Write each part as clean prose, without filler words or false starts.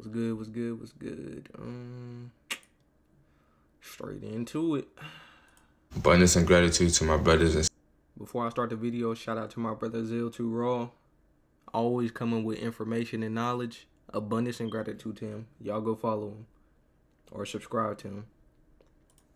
What's good? What's good? What's good? Straight into it. Abundance and gratitude to my brothers and Before I start the video, shout out to my brother Zill2 Raw. Always coming with information and knowledge. Abundance and gratitude to him. Y'all go follow him or subscribe to him.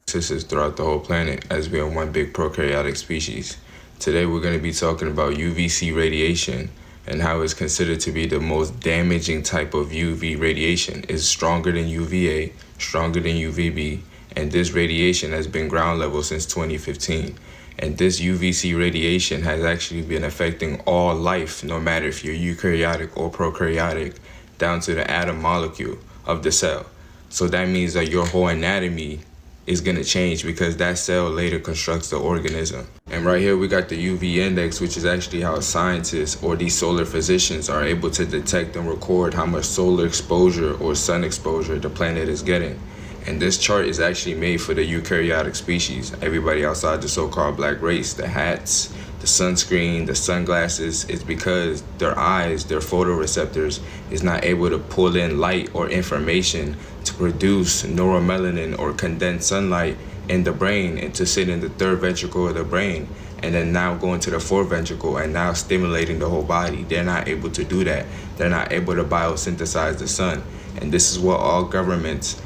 sisters throughout the whole planet as we are one big prokaryotic species. Today we're going to be talking about UVC radiation and how it's considered to be the most damaging type of UV radiation. It's stronger than UVA, stronger than UVB, and this radiation has been ground level since 2015. And this UVC radiation has actually been affecting all life, no matter if you're eukaryotic or prokaryotic, down to the atom molecule of the cell. So that means that your whole anatomy is going to change because that cell later constructs the organism. And right here we got the UV index, which is actually how scientists or these solar physicians are able to detect and record how much solar exposure or sun exposure the planet is getting. And this chart is actually made for the eukaryotic species, everybody outside the so-called black race. The hats, the sunscreen, the sunglasses, is because their eyes, their photoreceptors, is not able to pull in light or information to produce neuromelanin or condensed sunlight in the brain and to sit in the third ventricle of the brain and then now going to the fourth ventricle and now stimulating the whole body. They're not able to do that. They're not able to biosynthesize the sun. And this is what all governments,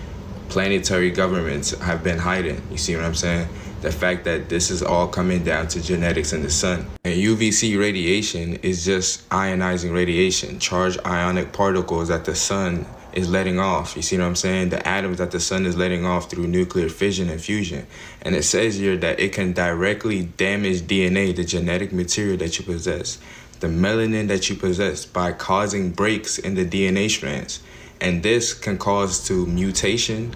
planetary governments, have been hiding. You see what I'm saying? The fact that this is all coming down to genetics in the sun. And UVC radiation is just ionizing radiation, charged ionic particles that the sun is letting off. You see what I'm saying? The atoms that the sun is letting off through nuclear fission and fusion. And it says here that it can directly damage DNA, the genetic material that you possess, the melanin that you possess, by causing breaks in the DNA strands. And this can cause to mutation,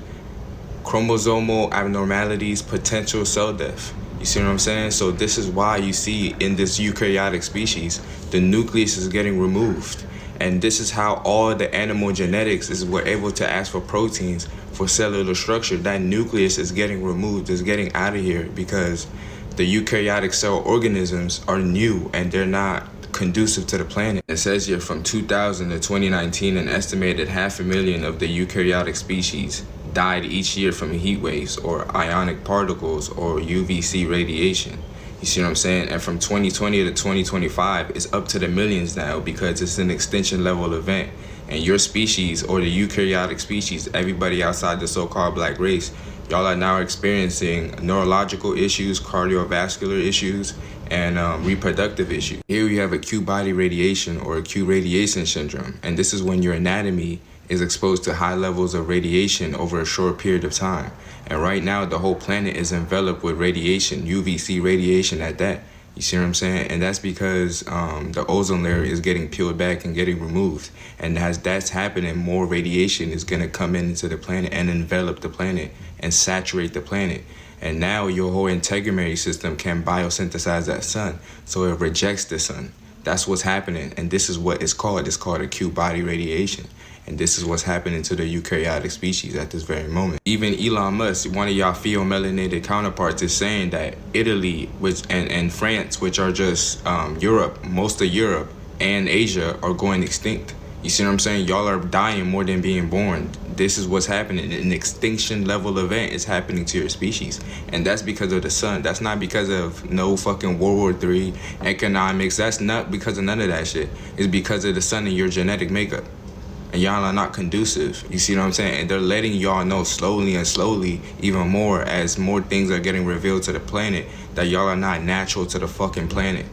chromosomal abnormalities, potential cell death. You see what I'm saying? So this is why you see in this eukaryotic species, the nucleus is getting removed. And this is how all the animal genetics is we're able to ask for proteins for cellular structure. That nucleus is getting removed, is getting out of here because the eukaryotic cell organisms are new and they're not conducive to the planet. It says here from 2000 to 2019, an estimated 500,000 of the eukaryotic species died each year from heat waves or ionic particles or UVC radiation. You see what I'm saying? And from 2020 to 2025, it's up to the millions now because it's an extinction level event. And your species or the eukaryotic species, everybody outside the so-called black race, y'all are now experiencing neurological issues, cardiovascular issues, and reproductive issues. Here we have acute body radiation or acute radiation syndrome. And this is when your anatomy is exposed to high levels of radiation over a short period of time. And right now, the whole planet is enveloped with radiation, UVC radiation at that. You see what I'm saying? And that's because the ozone layer is getting peeled back and getting removed. And as that's happening, more radiation is going to come into the planet and envelop the planet and saturate the planet. And now your whole integumentary system can biosynthesize that sun. So it rejects the sun. That's what's happening. And this is what it's called. It's called acute body radiation. And this is what's happening to the eukaryotic species at this very moment. Even Elon Musk, one of y'all pheomelanated counterparts, is saying that Italy and France, which are just Europe, most of Europe and Asia, are going extinct. You see what I'm saying? Y'all are dying more than being born. This is what's happening. An extinction level event is happening to your species. And that's because of the sun. That's not because of no fucking World War III, economics. That's not because of none of that shit. It's because of the sun and your genetic makeup. And y'all are not conducive. You see what I'm saying? And they're letting y'all know slowly and slowly, even more as more things are getting revealed to the planet, that y'all are not natural to the fucking planet.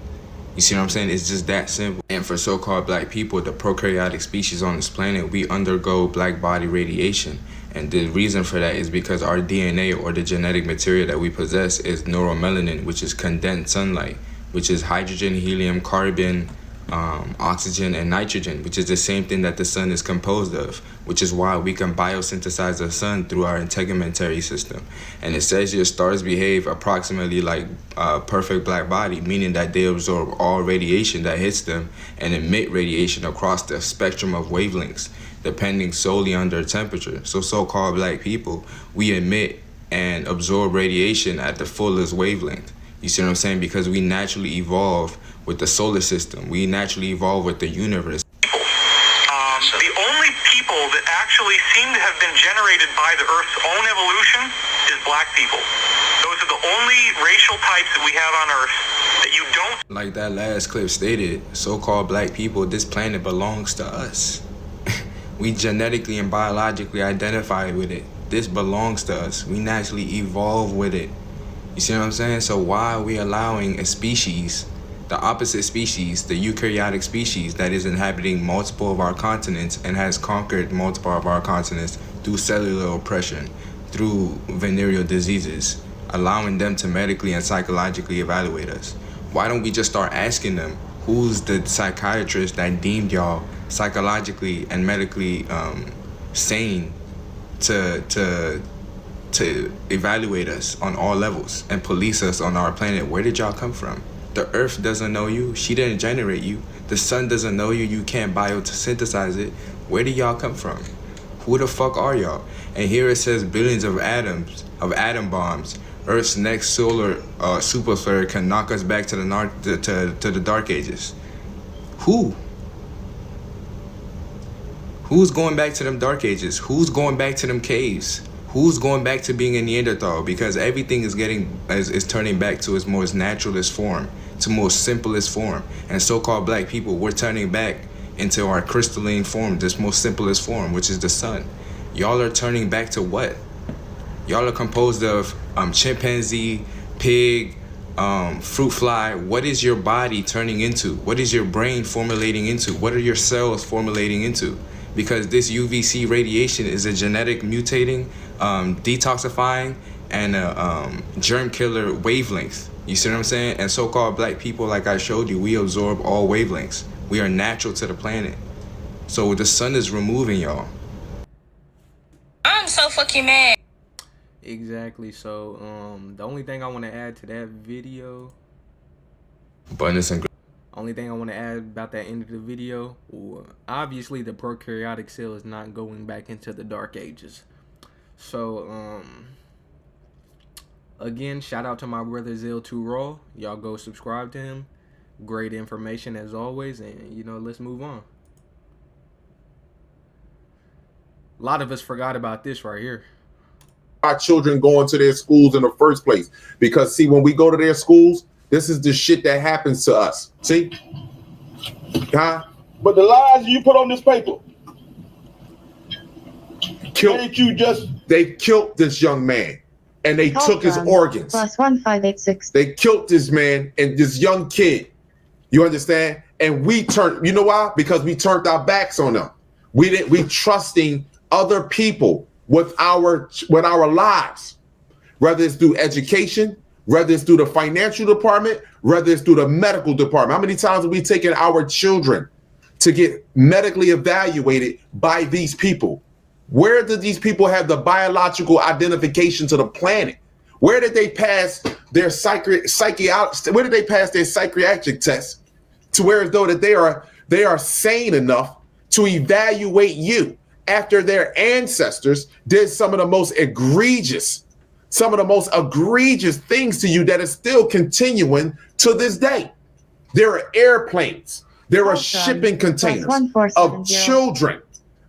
You see what I'm saying? It's just that simple. And for so-called black people, the prokaryotic species on this planet, we undergo black body radiation. And the reason for that is because our DNA or the genetic material that we possess is neuromelanin, which is condensed sunlight, which is hydrogen, helium, carbon, oxygen, and nitrogen, which is the same thing that the sun is composed of, which is why we can biosynthesize the sun through our integumentary system. And it says your stars behave approximately like a perfect black body, meaning that they absorb all radiation that hits them and emit radiation across the spectrum of wavelengths, depending solely on their temperature. So so-called black people, we emit and absorb radiation at the fullest wavelength. You see what I'm saying? Because we naturally evolve with the solar system. We naturally evolve with the universe. The only people people that actually seem to have been generated by the Earth's own evolution is black people. Those are the only racial types that we have on Earth that you don't... Like that last clip stated, so-called black people, this planet belongs to us. We genetically and biologically identify with it. This belongs to us. We naturally evolve with it. You see what I'm saying? So why are we allowing a species, the opposite species, the eukaryotic species that is inhabiting multiple of our continents and has conquered multiple of our continents through cellular oppression, through venereal diseases, allowing them to medically and psychologically evaluate us? Why don't we just start asking them, who's the psychiatrist that deemed y'all psychologically and medically sane to evaluate us on all levels and police us on our planet? Where did y'all come from? The earth doesn't know you. She didn't generate you. The sun doesn't know you. You can't biosynthesize it. Where did y'all come from? Who the fuck are y'all? And here it says billions of atoms, of atom bombs. Earth's next solar super flare can knock us back to the dark ages. Who? Who's going back to them dark ages? Who's going back to them caves? Who's going back to being a Neanderthal? Because everything is turning back to its most naturalist form, to most simplest form. And so-called black people, we're turning back into our crystalline form, this most simplest form, which is the sun. Y'all are turning back to what? Y'all are composed of chimpanzee, pig, fruit fly. What is your body turning into? What is your brain formulating into? What are your cells formulating into? Because this UVC radiation is a genetic mutating, detoxifying, and a germ killer wavelength. You see what I'm saying? And so-called black people, like I showed you, we absorb all wavelengths. We are natural to the planet. So the sun is removing y'all. I'm so fucking mad. Exactly. So the only thing I want to add to that video, only thing I want to add about that end of the video, obviously the prokaryotic cell is not going back into the dark ages. So again, shout out to my brother Zil2 Raw. Y'all go subscribe to him. Great information as always, and let's move on. A lot of us forgot about this right here. Our children going to their schools in the first place, because see, when we go to their schools, this is the shit that happens to us. See, huh? But the lies you put on this paper, they killed this young man, and they took his organs. +1586. They killed this man and this young kid. You understand? And we turned. You know why? Because we turned our backs on them. We trusting other people with our lives, whether it's through education, whether it's through the financial department, whether it's through the medical department. How many times have we taken our children to get medically evaluated by these people? Where did these people have the biological identification to the planet? Where did they pass their where did they pass their psychiatric test to where as though that they are sane enough to evaluate you after their ancestors did some of the most egregious things to you that is still continuing to this day? There are airplanes, there are shipping containers of children,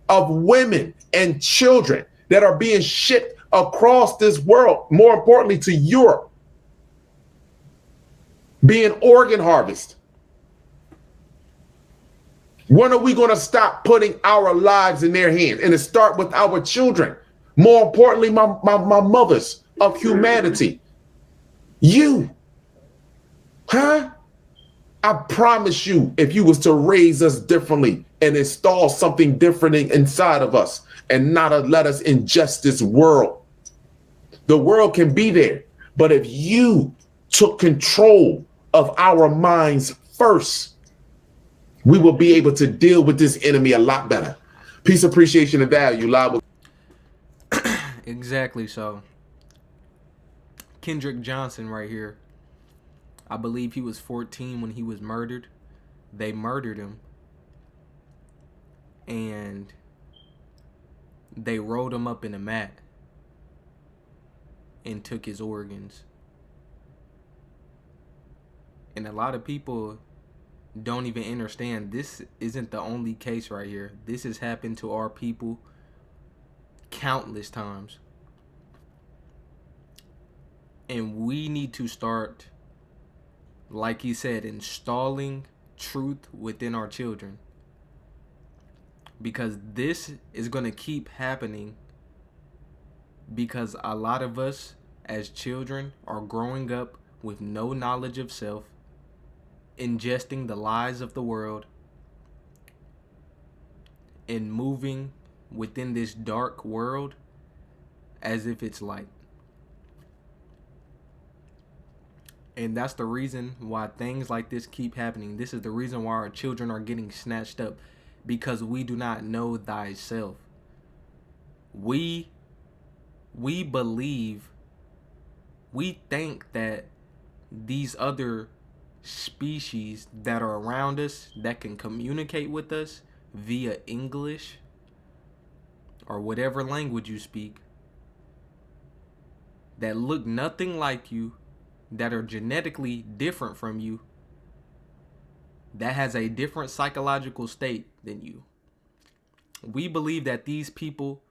of women and children that are being shipped across this world, more importantly to Europe, being organ harvested. When are we going to stop putting our lives in their hands? And it start with our children. More importantly, my mothers of humanity. You. Huh? I promise you, if you was to raise us differently and install something different inside of us and not let us ingest this world, the world can be there. But if you took control of our minds first, we will be able to deal with this enemy a lot better. Peace, appreciation, and value. Live. Exactly. So Kendrick Johnson right here, I believe he was 14 when he was murdered. They murdered him, and they rolled him up in a mat and took his organs. And a lot of people don't even understand this isn't the only case right here. This has happened to our people countless times. And we need to start, like he said, installing truth within our children. Because this is going to keep happening because a lot of us as children are growing up with no knowledge of self, ingesting the lies of the world, and moving within this dark world as if it's light. And that's the reason why things like this keep happening. This is the reason why our children are getting snatched up, because we do not know thyself. We believe, we think that these other species that are around us that can communicate with us via English or whatever language you speak, that look nothing like you, that are genetically different from you, that has a different psychological state than you. We believe that these people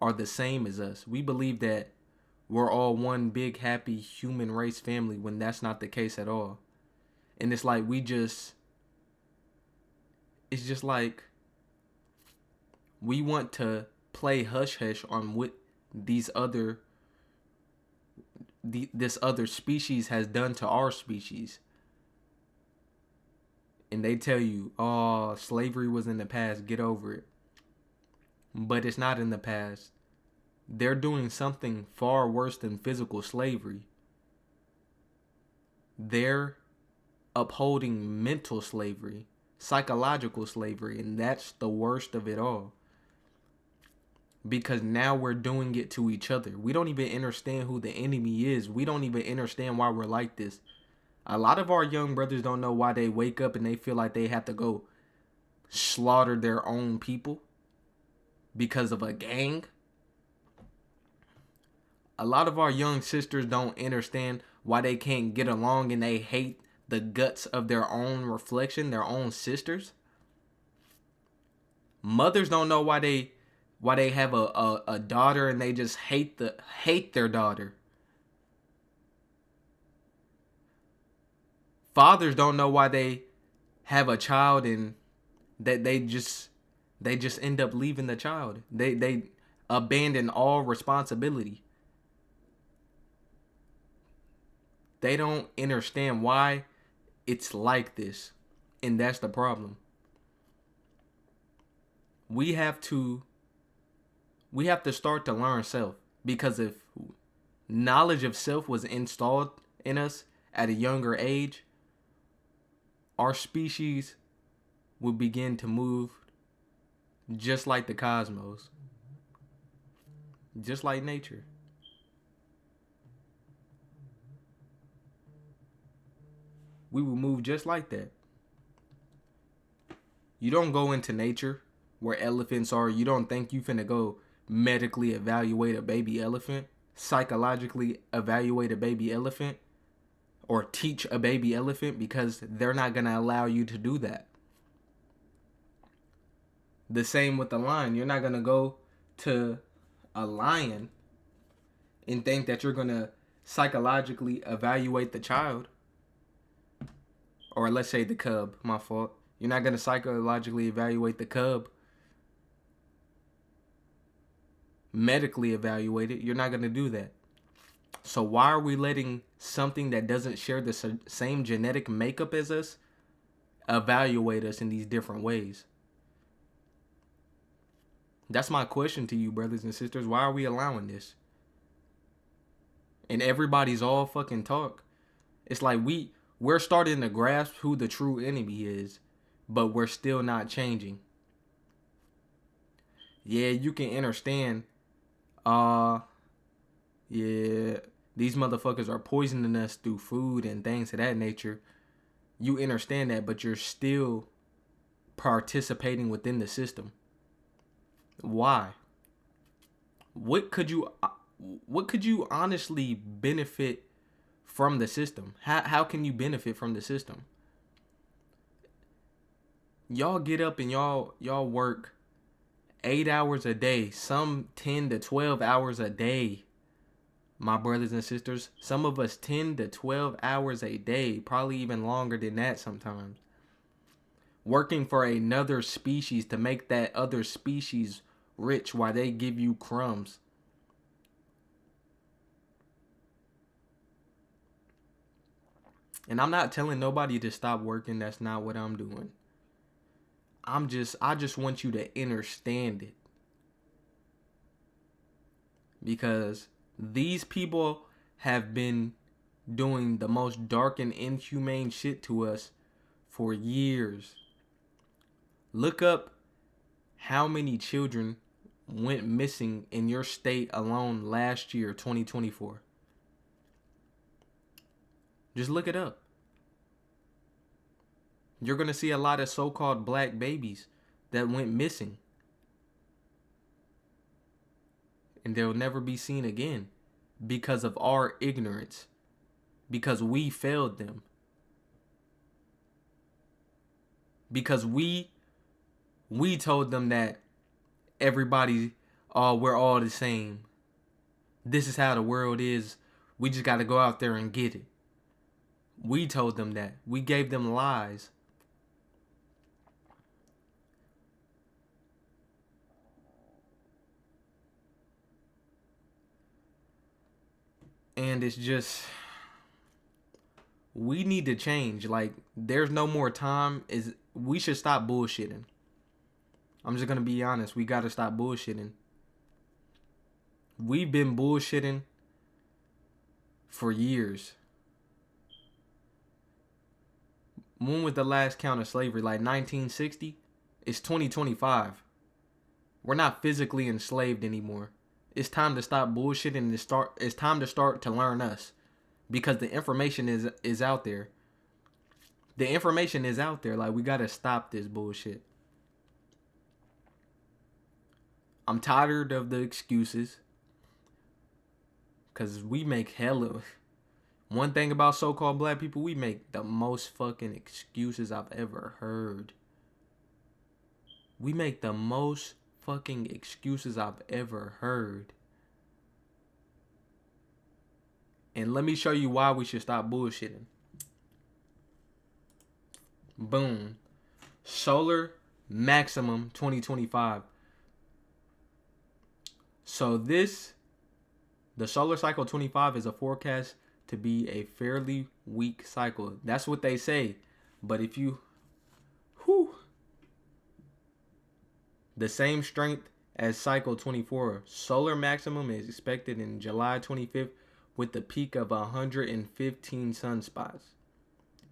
are the same as us. We believe that we're all one big happy human race family, when that's not the case at all. And it's like it's just like we want to play hush hush on what this other species has done to our species. And they tell you, oh, slavery was in the past, get over it. But it's not in the past. They're doing something far worse than physical slavery. They're upholding mental slavery, psychological slavery, and that's the worst of it all. Because now we're doing it to each other. We don't even understand who the enemy is. We don't even understand why we're like this. A lot of our young brothers don't know why they wake up and they feel like they have to go slaughter their own people because of a gang. A lot of our young sisters don't understand why they can't get along and they hate the guts of their own reflection, their own sisters. Mothers don't know why they have a daughter and they just hate their daughter. Fathers don't know why they have a child and that they just end up leaving the child. They abandon all responsibility. They don't understand why it's like this. And that's the problem. We have to start to learn self. Because if knowledge of self was installed in us at a younger age, our species would begin to move just like the cosmos. Just like nature. We would move just like that. You don't go into nature where elephants are. You don't think you finna go medically evaluate a baby elephant, psychologically evaluate a baby elephant, or teach a baby elephant, because they're not gonna allow you to do that. The same with the lion. You're not gonna go to a lion and think that you're gonna psychologically evaluate the child. Or let's say the cub, my fault. You're not going to psychologically evaluate the cub. Medically evaluate it. You're not going to do that. So why are we letting something that doesn't share the same genetic makeup as us evaluate us in these different ways? That's my question to you, brothers and sisters. Why are we allowing this? And everybody's all fucking talk. It's like we're starting to grasp who the true enemy is, but we're still not changing. Yeah, you can understand, yeah, these motherfuckers are poisoning us through food and things of that nature. You understand that, but you're still participating within the system. Why? What could you honestly benefit from the system? How can you benefit from the system? Y'all get up and y'all work 8 hours a day, some 10 to 12 hours a day. My brothers and sisters, some of us 10 to 12 hours a day, probably even longer than that sometimes. Working for another species to make that other species rich while they give you crumbs. And I'm not telling nobody to stop working. That's not what I'm doing. I just want you to understand it. Because these people have been doing the most dark and inhumane shit to us for years. Look up how many children went missing in your state alone last year, 2024. Just look it up. You're going to see a lot of so-called black babies that went missing. And they'll never be seen again because of our ignorance. Because we failed them. Because we told them that everybody, we're all the same. This is how the world is. We just got to go out there and get it. We told them that. We gave them lies. And it's just, we need to change. Like, there's no more time. We should stop bullshitting. I'm just gonna be honest. We gotta stop bullshitting. We've been bullshitting for years. When was the last count of slavery? Like 1960? It's 2025. We're not physically enslaved anymore. It's time to stop bullshitting and it's time to start to learn us. Because the information is out there. The information is out there. Like, we gotta stop this bullshit. I'm tired of the excuses. Cause we make hella. One thing about so-called black people, we make the most fucking excuses I've ever heard. We make the most fucking excuses I've ever heard. And let me show you why we should stop bullshitting. Boom. Solar maximum 2025. So the solar cycle 25 is a forecast to be a fairly weak cycle. That's what they say. But if you, the same strength as cycle 24, solar maximum is expected in July 25th with the peak of 115 sunspots.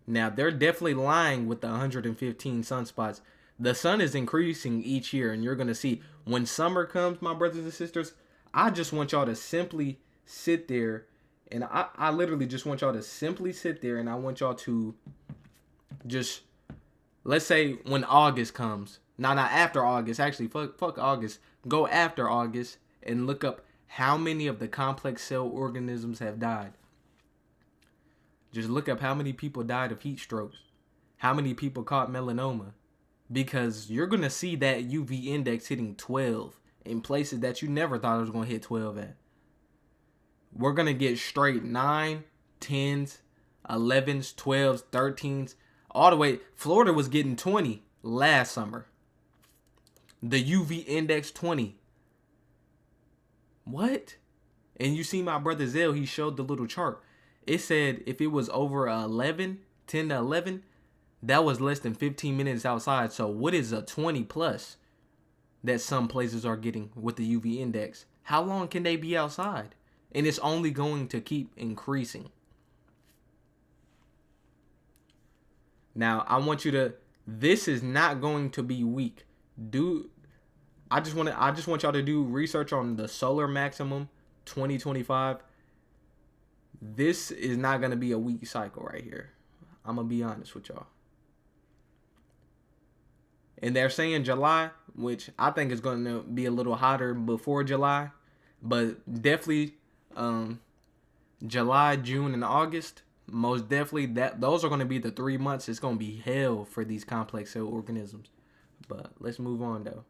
Now, they're definitely lying with the 115 sunspots. The sun is increasing each year, and you're going to see when summer comes, my brothers and sisters, I just want y'all to simply sit there. And I literally just want y'all to simply sit there, and I want y'all to just, let's say when August comes. Not after August. Actually, fuck August. Go after August and look up how many of the complex cell organisms have died. Just look up how many people died of heat strokes. How many people caught melanoma. Because you're going to see that UV index hitting 12 in places that you never thought it was going to hit 12 at. We're going to get straight 9, 10s, 11s, 12s, 13s. All the way. Florida was getting 20 last summer. The UV index 20. What? And you see my brother Zell, he showed the little chart. It said if it was over 11, 10 to 11, that was less than 15 minutes outside. So what is a 20 plus that some places are getting with the UV index? How long can they be outside? And it's only going to keep increasing. Now, I want you to, this is not going to be weak. I just want y'all to do research on the solar maximum 2025. This is not going to be a weak cycle right here. I'm going to be honest with y'all. And they're saying July, which I think is going to be a little hotter before July. But definitely July, June, and August, Most definitely, that those are going to be the 3 months. It's going to be hell for these complex cell organisms. But let's move on though.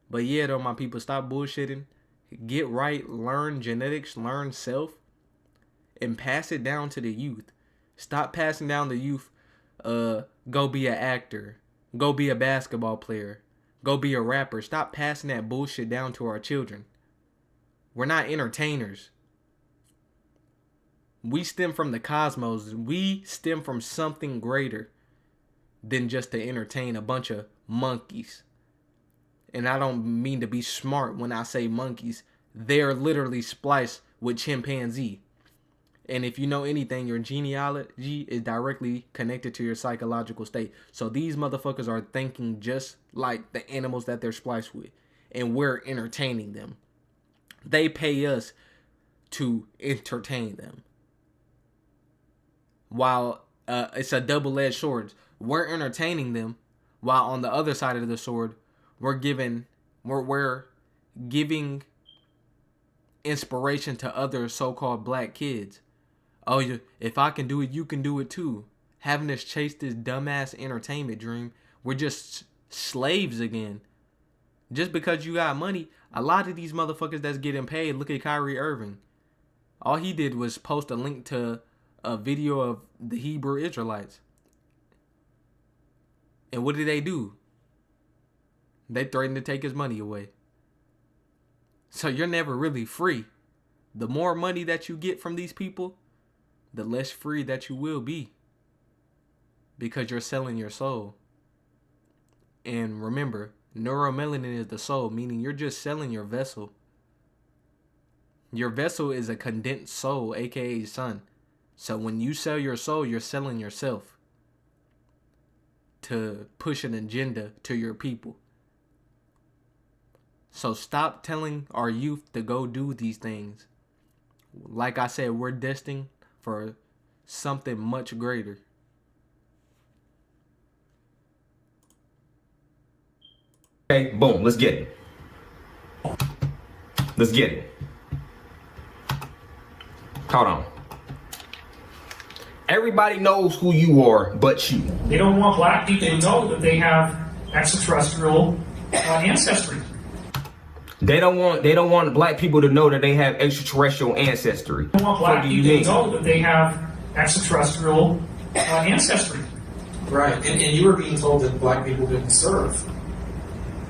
But yeah, though, my people, stop bullshitting. Get right, learn genetics, learn self, and pass it down to the youth. Stop passing down the youth, go be an actor, go be a basketball player, go be a rapper. Stop passing that bullshit down to our children. We're not entertainers. We stem from the cosmos. We stem from something greater than just to entertain a bunch of monkeys. And I don't mean to be smart when I say monkeys. They're literally spliced with chimpanzee. And if you know anything, your genealogy is directly connected to your psychological state. So these motherfuckers are thinking just like the animals that they're spliced with. And we're entertaining them. They pay us to entertain them. While it's a double-edged sword. We're entertaining them, while on the other side of the sword, we're giving inspiration to other so-called black kids. Oh, if I can do it, you can do it too. Having us chase this dumbass entertainment dream, we're just slaves again. Just because you got money, a lot of these motherfuckers that's getting paid, look at Kyrie Irving. All he did was post a link to a video of the Hebrew Israelites. And what did they do? They threatened to take his money away. So you're never really free. The more money that you get from these people, the less free that you will be. Because you're selling your soul. And remember, neuromelanin is the soul, meaning you're just selling your vessel. Your vessel is a condensed soul, aka sun. So when you sell your soul, you're selling yourself to push an agenda to your people. So stop telling our youth to go do these things. Like I said, we're destined for something much greater. Okay, boom, let's get it. Let's get it. Hold on. Everybody knows who you are but you. They don't want black people to know that they have extraterrestrial ancestry. They don't want black people to know that they have extraterrestrial ancestry. They don't want black people to know that they have extraterrestrial ancestry. Right, and you were being told that black people didn't serve.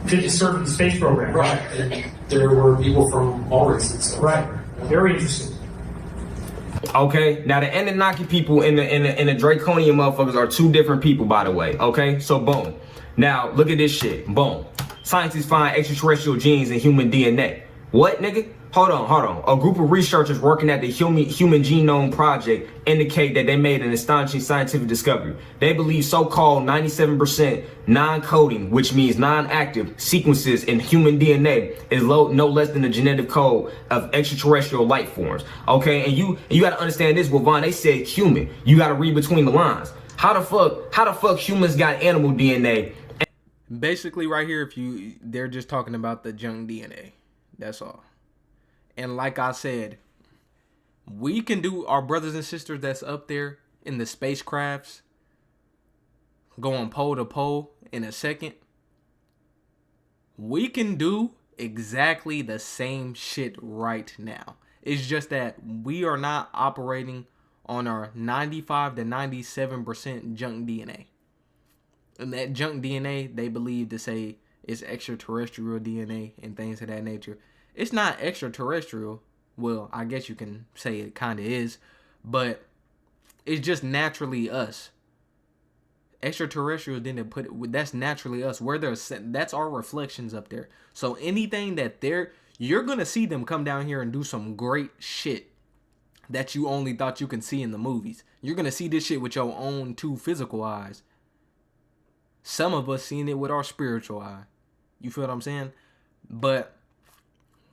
Didn't serve in the space program. Right, and there were people from all races. So. Right, very interesting. Okay, now the Anunnaki people and the Draconian motherfuckers are two different people, by the way. Okay, so boom. Now look at this shit. Boom. Scientists find extraterrestrial genes in human DNA. What, nigga? Hold on. A group of researchers working at the Human Genome Project indicate that they made an astonishing scientific discovery. They believe so-called 97% non-coding, which means non-active sequences in human DNA is no less than the genetic code of extraterrestrial life forms. Okay, and you got to understand this. Well, Vaughn, they said human. You got to read between the lines. How the fuck humans got animal DNA? Basically, right here, they're just talking about the junk DNA. That's all. And like I said, we can do, our brothers and sisters that's up there in the spacecrafts, going pole to pole in a second. We can do exactly the same shit right now. It's just that we are not operating on our 95 to 97% junk DNA. And that junk DNA, they believe to say is extraterrestrial DNA and things of that nature. It's not extraterrestrial. Well, I guess you can say it kind of is, but it's just naturally us. Extraterrestrial didn't put it. That's naturally us. That's our reflections up there. So anything that you're gonna see them come down here and do some great shit that you only thought you can see in the movies. You're gonna see this shit with your own two physical eyes. Some of us seeing it with our spiritual eye. You feel what I'm saying? But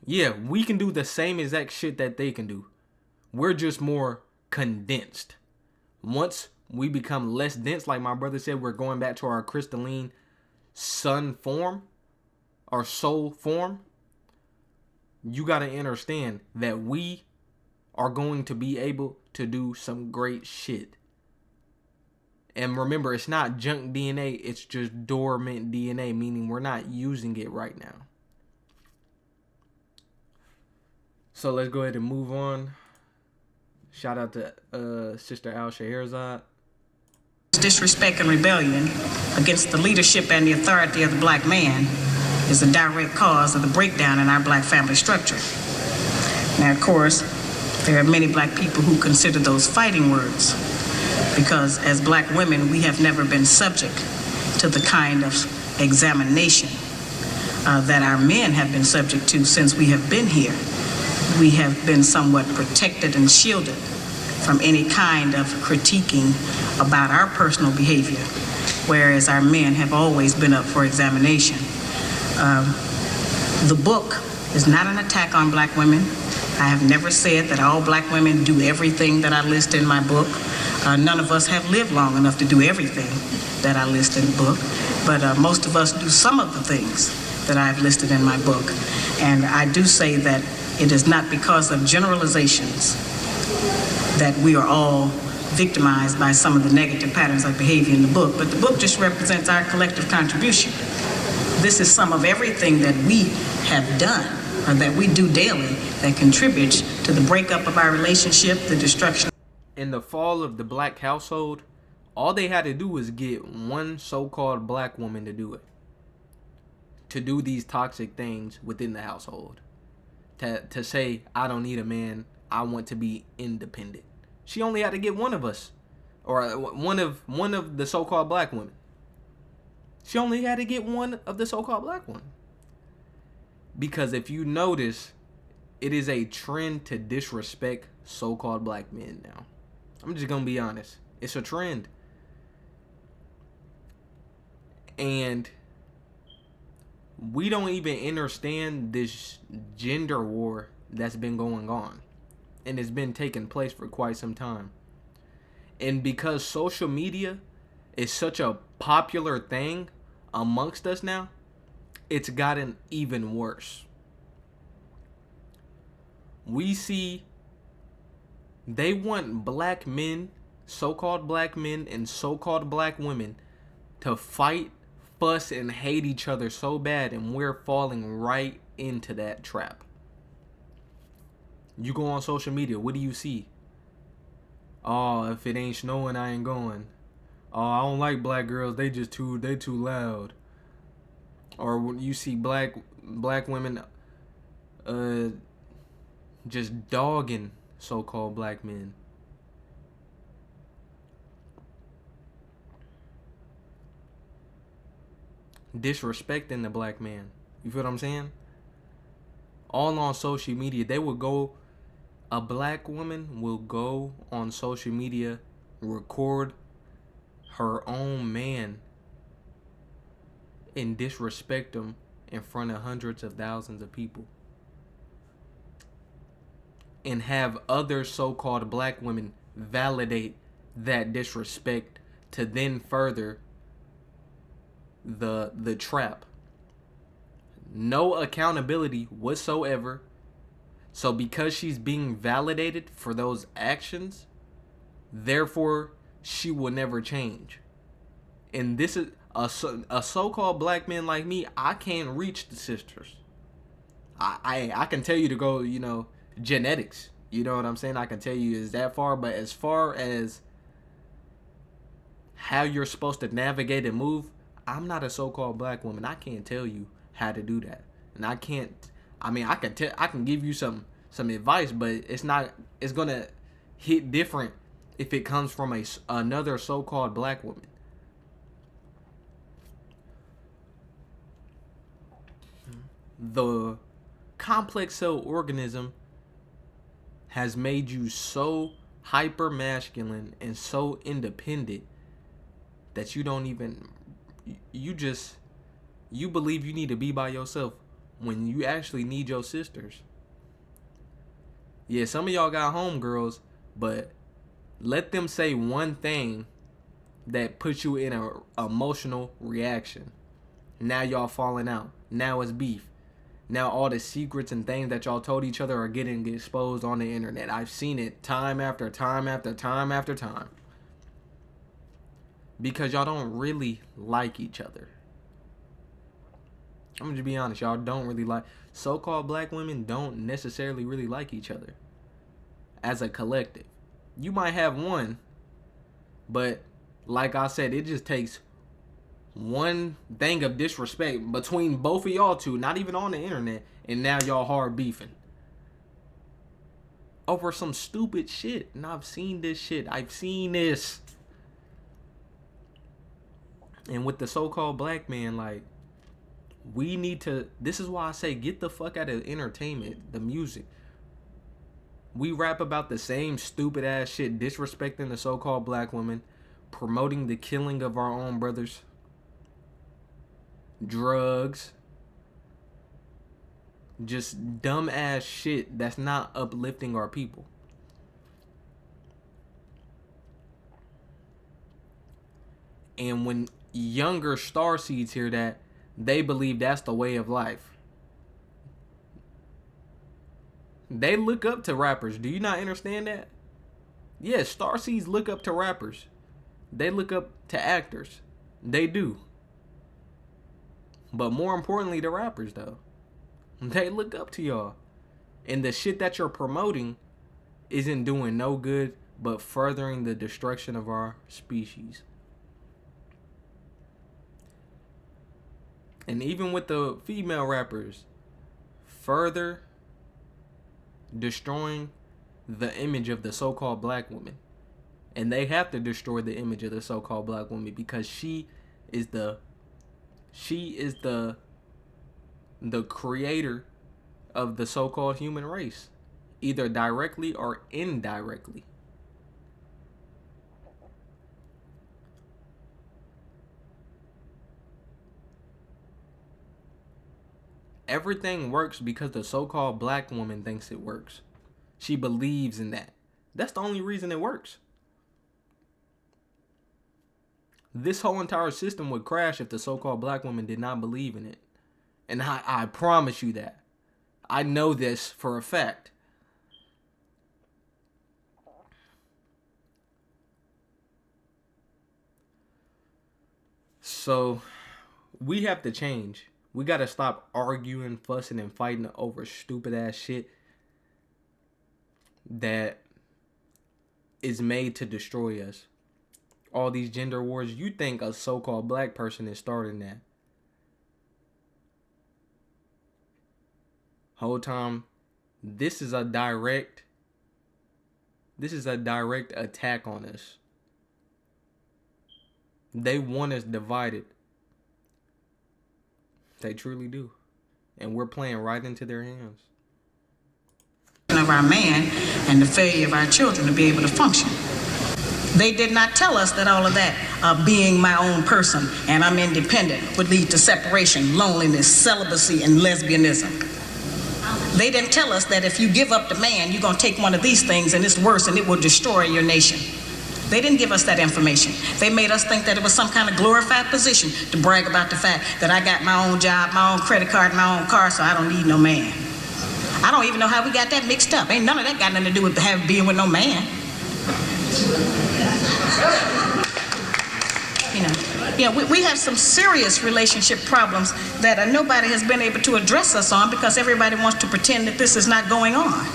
yeah, we can do the same exact shit that they can do. We're just more condensed. Once we become less dense, like my brother said, we're going back to our crystalline sun form, our soul form. You got to understand that we are going to be able to do some great shit. And remember, it's not junk DNA, it's just dormant DNA, meaning we're not using it right now. So let's go ahead and move on. Shout out to Sister Al Scheherazade. Disrespect and rebellion against the leadership and the authority of the black man is a direct cause of the breakdown in our black family structure. Now, of course, there are many black people who consider those fighting words because as black women, we have never been subject to the kind of examination that our men have been subject to since we have been here. We have been somewhat protected and shielded from any kind of critiquing about our personal behavior, whereas our men have always been up for examination. The book is not an attack on black women. I have never said that all black women do everything that I list in my book. None of us have lived long enough to do everything that I list in the book, but most of us do some of the things that I've listed in my book. And I do say that it is not because of generalizations that we are all victimized by some of the negative patterns of behavior in the book, but the book just represents our collective contribution. This is some of everything that we have done or that we do daily that contributes to the breakup of our relationship, the destruction. In the fall of the black household, all they had to do was get one so-called black woman to do it. To do these toxic things within the household. To say, I don't need a man, I want to be independent. She only had to get one of us. Or one of the so-called black women. She only had to get one of the so-called black women. Because if you notice, it is a trend to disrespect so-called black men now. I'm just going to be honest. It's a trend. And we don't even understand this gender war that's been going on. And it's been taking place for quite some time. And because social media is such a popular thing amongst us now, it's gotten even worse. We see they want black men, so-called black men and so-called black women to fight, fuss, and hate each other so bad, and we're falling right into that trap. You go on social media, what do you see? Oh, if it ain't snowing, I ain't going. Oh, I don't like black girls, they too loud. Or when you see black women just dogging so-called black men. Disrespecting the black man. You feel what I'm saying? All on social media. A black woman will go on social media, record her own man, and disrespect him in front of hundreds of thousands of people. And have other so-called black women validate that disrespect to then further the trap. No accountability whatsoever. So because she's being validated for those actions, therefore she will never change. And this is a so-called black man like me. I can't reach the sisters. I can tell you to go, genetics. You know what I'm saying? I can tell you is that far, but as far as how you're supposed to navigate and move, I'm not a so-called black woman. I can't tell you how to do that. And I can give you some advice, but it's going to hit different if it comes from another so-called black woman. The complex cell organism has made you so hyper masculine and so independent that you believe you need to be by yourself when you actually need your sisters. Yeah, some of y'all got homegirls, but let them say one thing that puts you in an emotional reaction. Now y'all falling out. Now it's beef. Now all the secrets and things that y'all told each other are getting exposed on the internet. I've seen it time after time after time after time. Because y'all don't really like each other. I'm gonna just be honest, y'all don't really like, so-called black women don't necessarily really like each other as a collective. You might have one, but like I said, it just takes one thing of disrespect between both of y'all two, not even on the internet, and now y'all hard beefing over some stupid shit. And I've seen this shit. I've seen this. And with the so-called black man, like, we need to, this is why I say get the fuck out of entertainment, the music. We rap about the same stupid ass shit, disrespecting the so-called black women, promoting the killing of our own brothers, drugs, just dumb ass shit that's not uplifting our people. And when younger starseeds hear that, they believe that's the way of life. They look up to rappers. Do you not understand that? Yes, starseeds look up to rappers. They look up to actors. They do. But more importantly, the rappers, though. They look up to y'all. And the shit that you're promoting isn't doing no good but furthering the destruction of our species. And even with the female rappers, further destroying the image of the so-called black woman. And they have to destroy the image of the so-called black woman because she is the creator of the so-called human race, either directly or indirectly. Everything works because the so-called black woman thinks it works. She believes in that. That's the only reason it works. This whole entire system would crash if the so-called black woman did not believe in it. And I promise you that. I know this for a fact. So, we have to change. We gotta stop arguing, fussing, and fighting over stupid ass shit that is made to destroy us. All these gender wars, you think a so-called black person is starting that. Whole time, this is a direct attack on us. They want us divided. They truly do. And we're playing right into their hands. Of our man and the failure of our children to be able to function. They did not tell us that all of that, being my own person and I'm independent, would lead to separation, loneliness, celibacy, and lesbianism. They didn't tell us that if you give up the man, you're going to take one of these things and it's worse and it will destroy your nation. They didn't give us that information. They made us think that it was some kind of glorified position to brag about the fact that I got my own job, my own credit card, my own car, so I don't need no man. I don't even know how we got that mixed up. Ain't none of that got nothing to do with being with no man. We have some serious relationship problems that nobody has been able to address us on because everybody wants to pretend that this is not going on.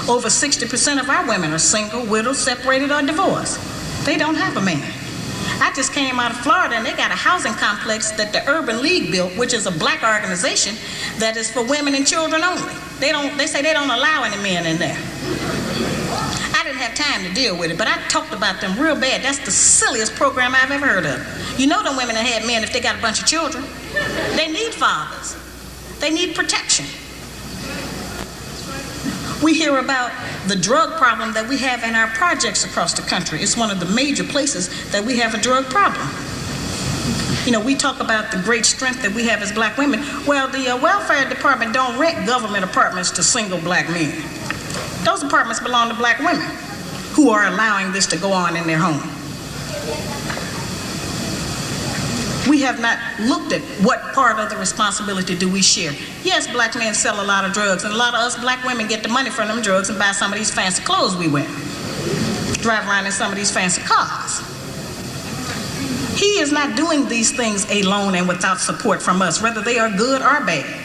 Over 60% of our women are single, widowed, separated, or divorced. They don't have a man. I just came out of Florida and they got a housing complex that the Urban League built, which is a black organization that is for women and children only. They say they don't allow any men in there. I didn't have time to deal with it, but I talked about them real bad. That's the silliest program I've ever heard of. You know them women that had men if they got a bunch of children. They need fathers. They need protection. We hear about the drug problem that we have in our projects across the country. It's one of the major places that we have a drug problem. We talk about the great strength that we have as black women. Well, the welfare department don't rent government apartments to single black men. Those apartments belong to black women who are allowing this to go on in their home. We have not looked at what part of the responsibility do we share. Yes, black men sell a lot of drugs, and a lot of us black women get the money from them drugs and buy some of these fancy clothes we wear. Drive around in some of these fancy cars. He is not doing these things alone and without support from us, whether they are good or bad.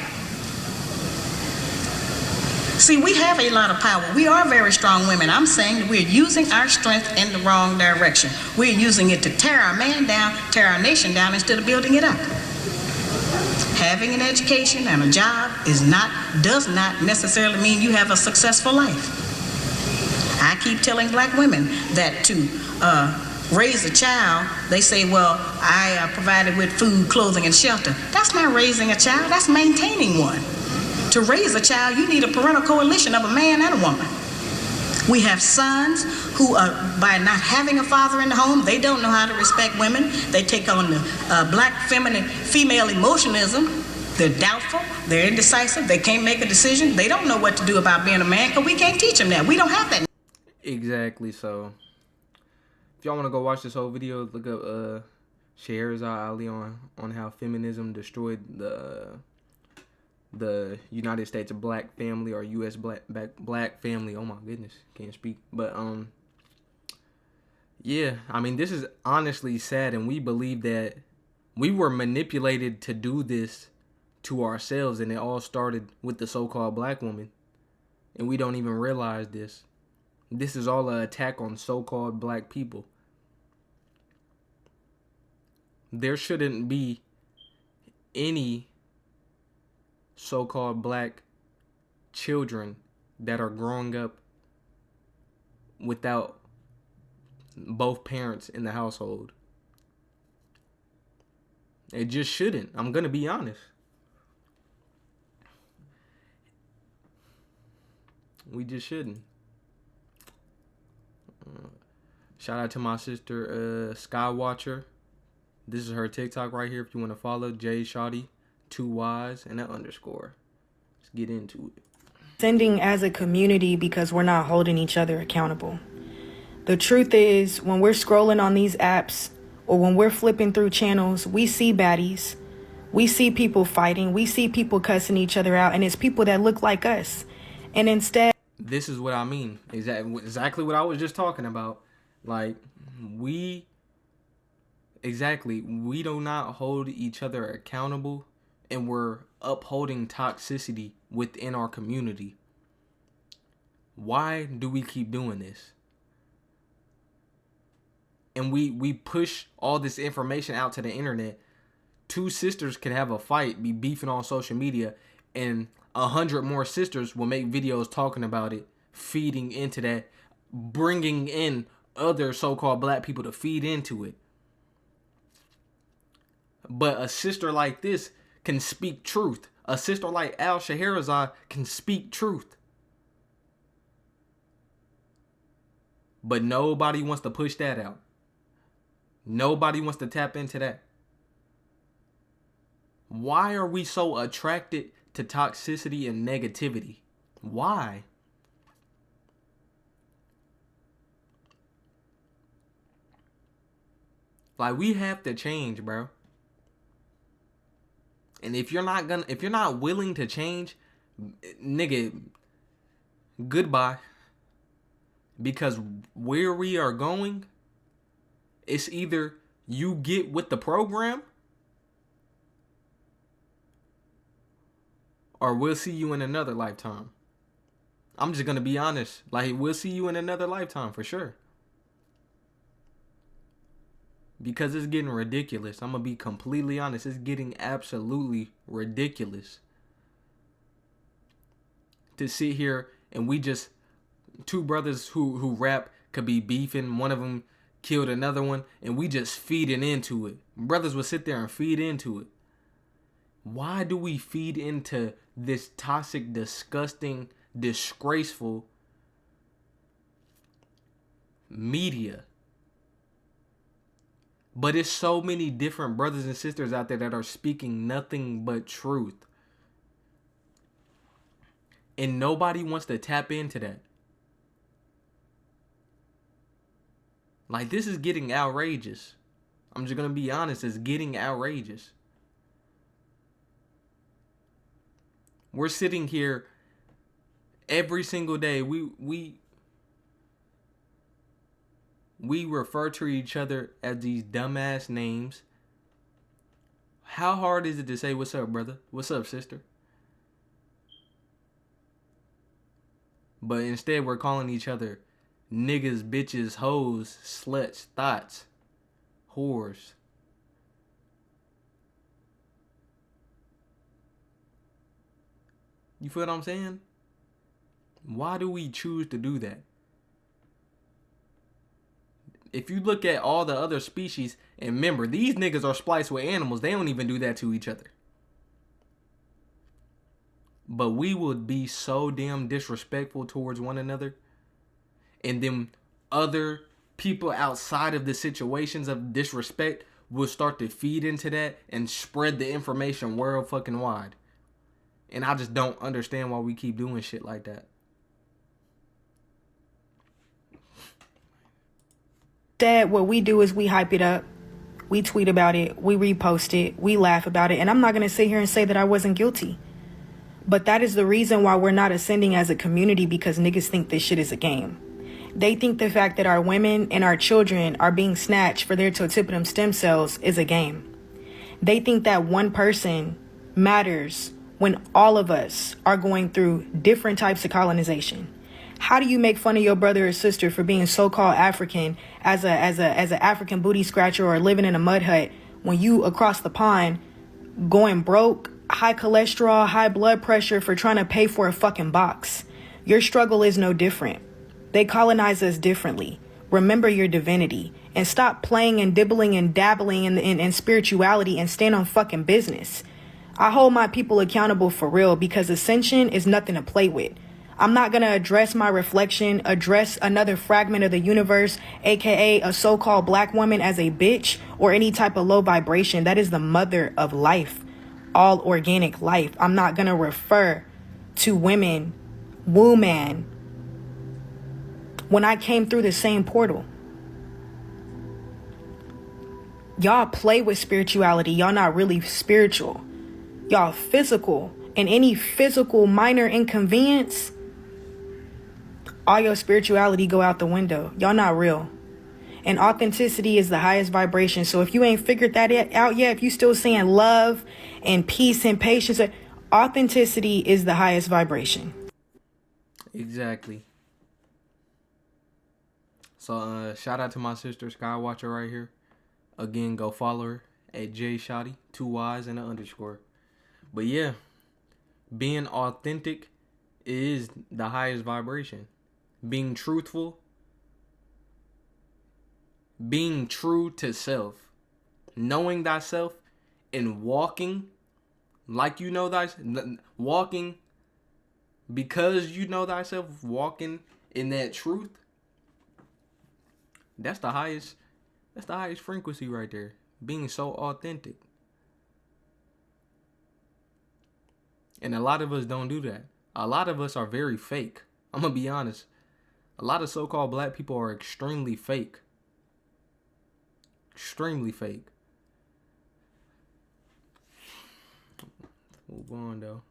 See, we have a lot of power. We are very strong women. I'm saying that we're using our strength in the wrong direction. We're using it to tear our man down, tear our nation down, instead of building it up. Having an education and a job does not necessarily mean you have a successful life. I keep telling black women that to raise a child, they say, well, I provided with food, clothing, and shelter. That's not raising a child, that's maintaining one. To raise a child, you need a parental coalition of a man and a woman. We have sons who, by not having a father in the home, they don't know how to respect women. They take on the black female emotionalism. They're doubtful, they're indecisive, they can't make a decision. They don't know what to do about being a man because we can't teach them that. We don't have that. Exactly. So if y'all want to go watch this whole video, look up Scheherazade Ali on how feminism destroyed the United States black family, or U.S. black family. Oh my goodness, can't speak. But yeah, I mean, this is honestly sad, and we believe that we were manipulated to do this to ourselves, and it all started with the so-called black woman, and we don't even realize this. This is all an attack on so-called black people. There shouldn't be any so-called black children that are growing up without both parents in the household. It just shouldn't. I'm gonna be honest. We just shouldn't. Shout out to my sister Skywatcher. This is her TikTok right here if you want to follow. J Shawty, 2 Y's and an underscore. Let's get into it. Sending as a community because we're not holding each other accountable. The truth is, when we're scrolling on these apps or when we're flipping through channels, we see baddies. We see people fighting. We see people cussing each other out, and it's people that look like us. And instead, this is what I mean. Exactly what I was just talking about. Like, we do not hold each other accountable, and we're upholding toxicity within our community. Why do we keep doing this? And we push all this information out to the internet. 2 sisters could have a fight, be beefing on social media, and 100 more sisters will make videos talking about it, feeding into that, bringing in other so-called black people to feed into it. But a sister like this can speak truth. A sister like Al Scheherazade can speak truth. But nobody wants to push that out. Nobody wants to tap into that. Why are we so attracted to toxicity and negativity? Why? Like, we have to change, bro. And if you're not willing to change, nigga, goodbye. Because where we are going, it's either you get with the program, or we'll see you in another lifetime. I'm just gonna be honest. Like, we'll see you in another lifetime for sure. Because it's getting ridiculous. I'm gonna be completely honest. It's getting absolutely ridiculous to sit here and we just 2 brothers who rap could be beefing. One of them killed another one, and we just feeding into it. Brothers will sit there and feed into it. Why do we feed into this toxic, disgusting, disgraceful media? But it's so many different brothers and sisters out there that are speaking nothing but truth. And nobody wants to tap into that. Like, this is getting outrageous. I'm just gonna be honest, it's getting outrageous. We're sitting here every single day. We refer to each other as these dumbass names. How hard is it to say what's up, brother? What's up, sister? But instead we're calling each other niggas, bitches, hoes, sluts, thoughts, whores. You feel what I'm saying? Why do we choose to do that? If you look at all the other species, and remember, these niggas are spliced with animals. They don't even do that to each other. But we would be so damn disrespectful towards one another. And then other people outside of the situations of disrespect will start to feed into that and spread the information world fucking wide. And I just don't understand why we keep doing shit like that. Dad, what we do is we hype it up. We tweet about it. We repost it. We laugh about it. And I'm not going to sit here and say that I wasn't guilty. But that is the reason why we're not ascending as a community, because niggas think this shit is a game. They think the fact that our women and our children are being snatched for their totipotent stem cells is a game. They think that one person matters when all of us are going through different types of colonization. How do you make fun of your brother or sister for being so-called African as an African booty scratcher or living in a mud hut when you across the pond going broke, high cholesterol, high blood pressure for trying to pay for a fucking box? Your struggle is no different. They colonize us differently. Remember your divinity and stop playing and dibbling and dabbling in spirituality and stand on fucking business. I hold my people accountable for real, because ascension is nothing to play with. I'm not going to address my reflection, address another fragment of the universe, aka a so-called black woman, as a bitch or any type of low vibration. That is the mother of life, all organic life. I'm not going to refer to women, woman, when I came through the same portal. Y'all play with spirituality. Y'all not really spiritual. Y'all physical. And any physical minor inconvenience, all your spirituality go out the window. Y'all not real. And authenticity is the highest vibration. So if you ain't figured that out yet, if you still saying love and peace and patience, authenticity is the highest vibration. Exactly. So shout out to my sister Skywatcher right here. Again, go follow her at JShotty, 2 Y's and an underscore. But yeah, being authentic is the highest vibration. Being truthful, being true to self, knowing thyself, and walking like you know thyself, walking because you know thyself, walking in that truth. That's the highest frequency right there. Being so authentic. And a lot of us don't do that. A lot of us are very fake. I'm gonna be honest. A lot of so-called black people are extremely fake. Extremely fake. Move on though.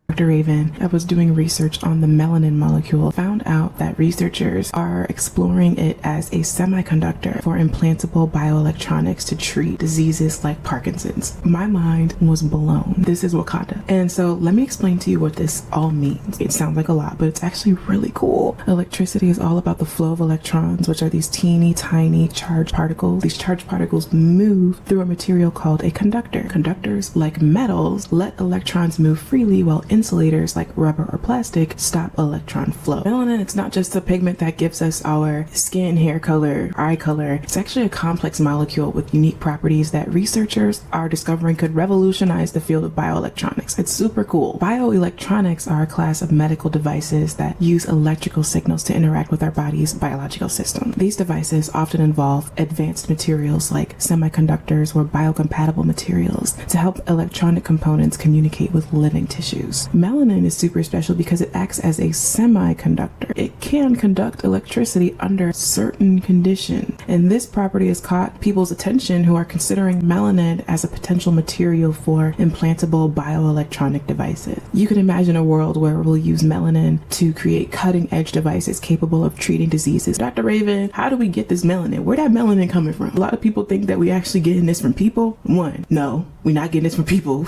Dr. Raven, I was doing research on the melanin molecule, found out that researchers are exploring it as a semiconductor for implantable bioelectronics to treat diseases like Parkinson's. My mind was blown. This is Wakanda. And so let me explain to you what this all means. It sounds like a lot, but it's actually really cool. Electricity is all about the flow of electrons, which are these teeny tiny charged particles. These charged particles move through a material called a conductor. Conductors, like metals, let electrons move freely, while insulators like rubber or plastic stop electron flow. Melanin, it's not just a pigment that gives us our skin, hair color, eye color. It's actually a complex molecule with unique properties that researchers are discovering could revolutionize the field of bioelectronics. It's super cool. Bioelectronics are a class of medical devices that use electrical signals to interact with our body's biological system. These devices often involve advanced materials like semiconductors or biocompatible materials to help electronic components communicate with living tissues. Melanin is super special because it acts as a semiconductor. It can conduct electricity under certain conditions, and this property has caught people's attention who are considering melanin as a potential material for implantable bioelectronic devices. You can imagine a world where we'll use melanin to create cutting-edge devices capable of treating diseases. Dr. Raven, how do we get this melanin? Where that melanin coming from? A lot of people think that we actually getting this from people. One, no, we're not getting this from people.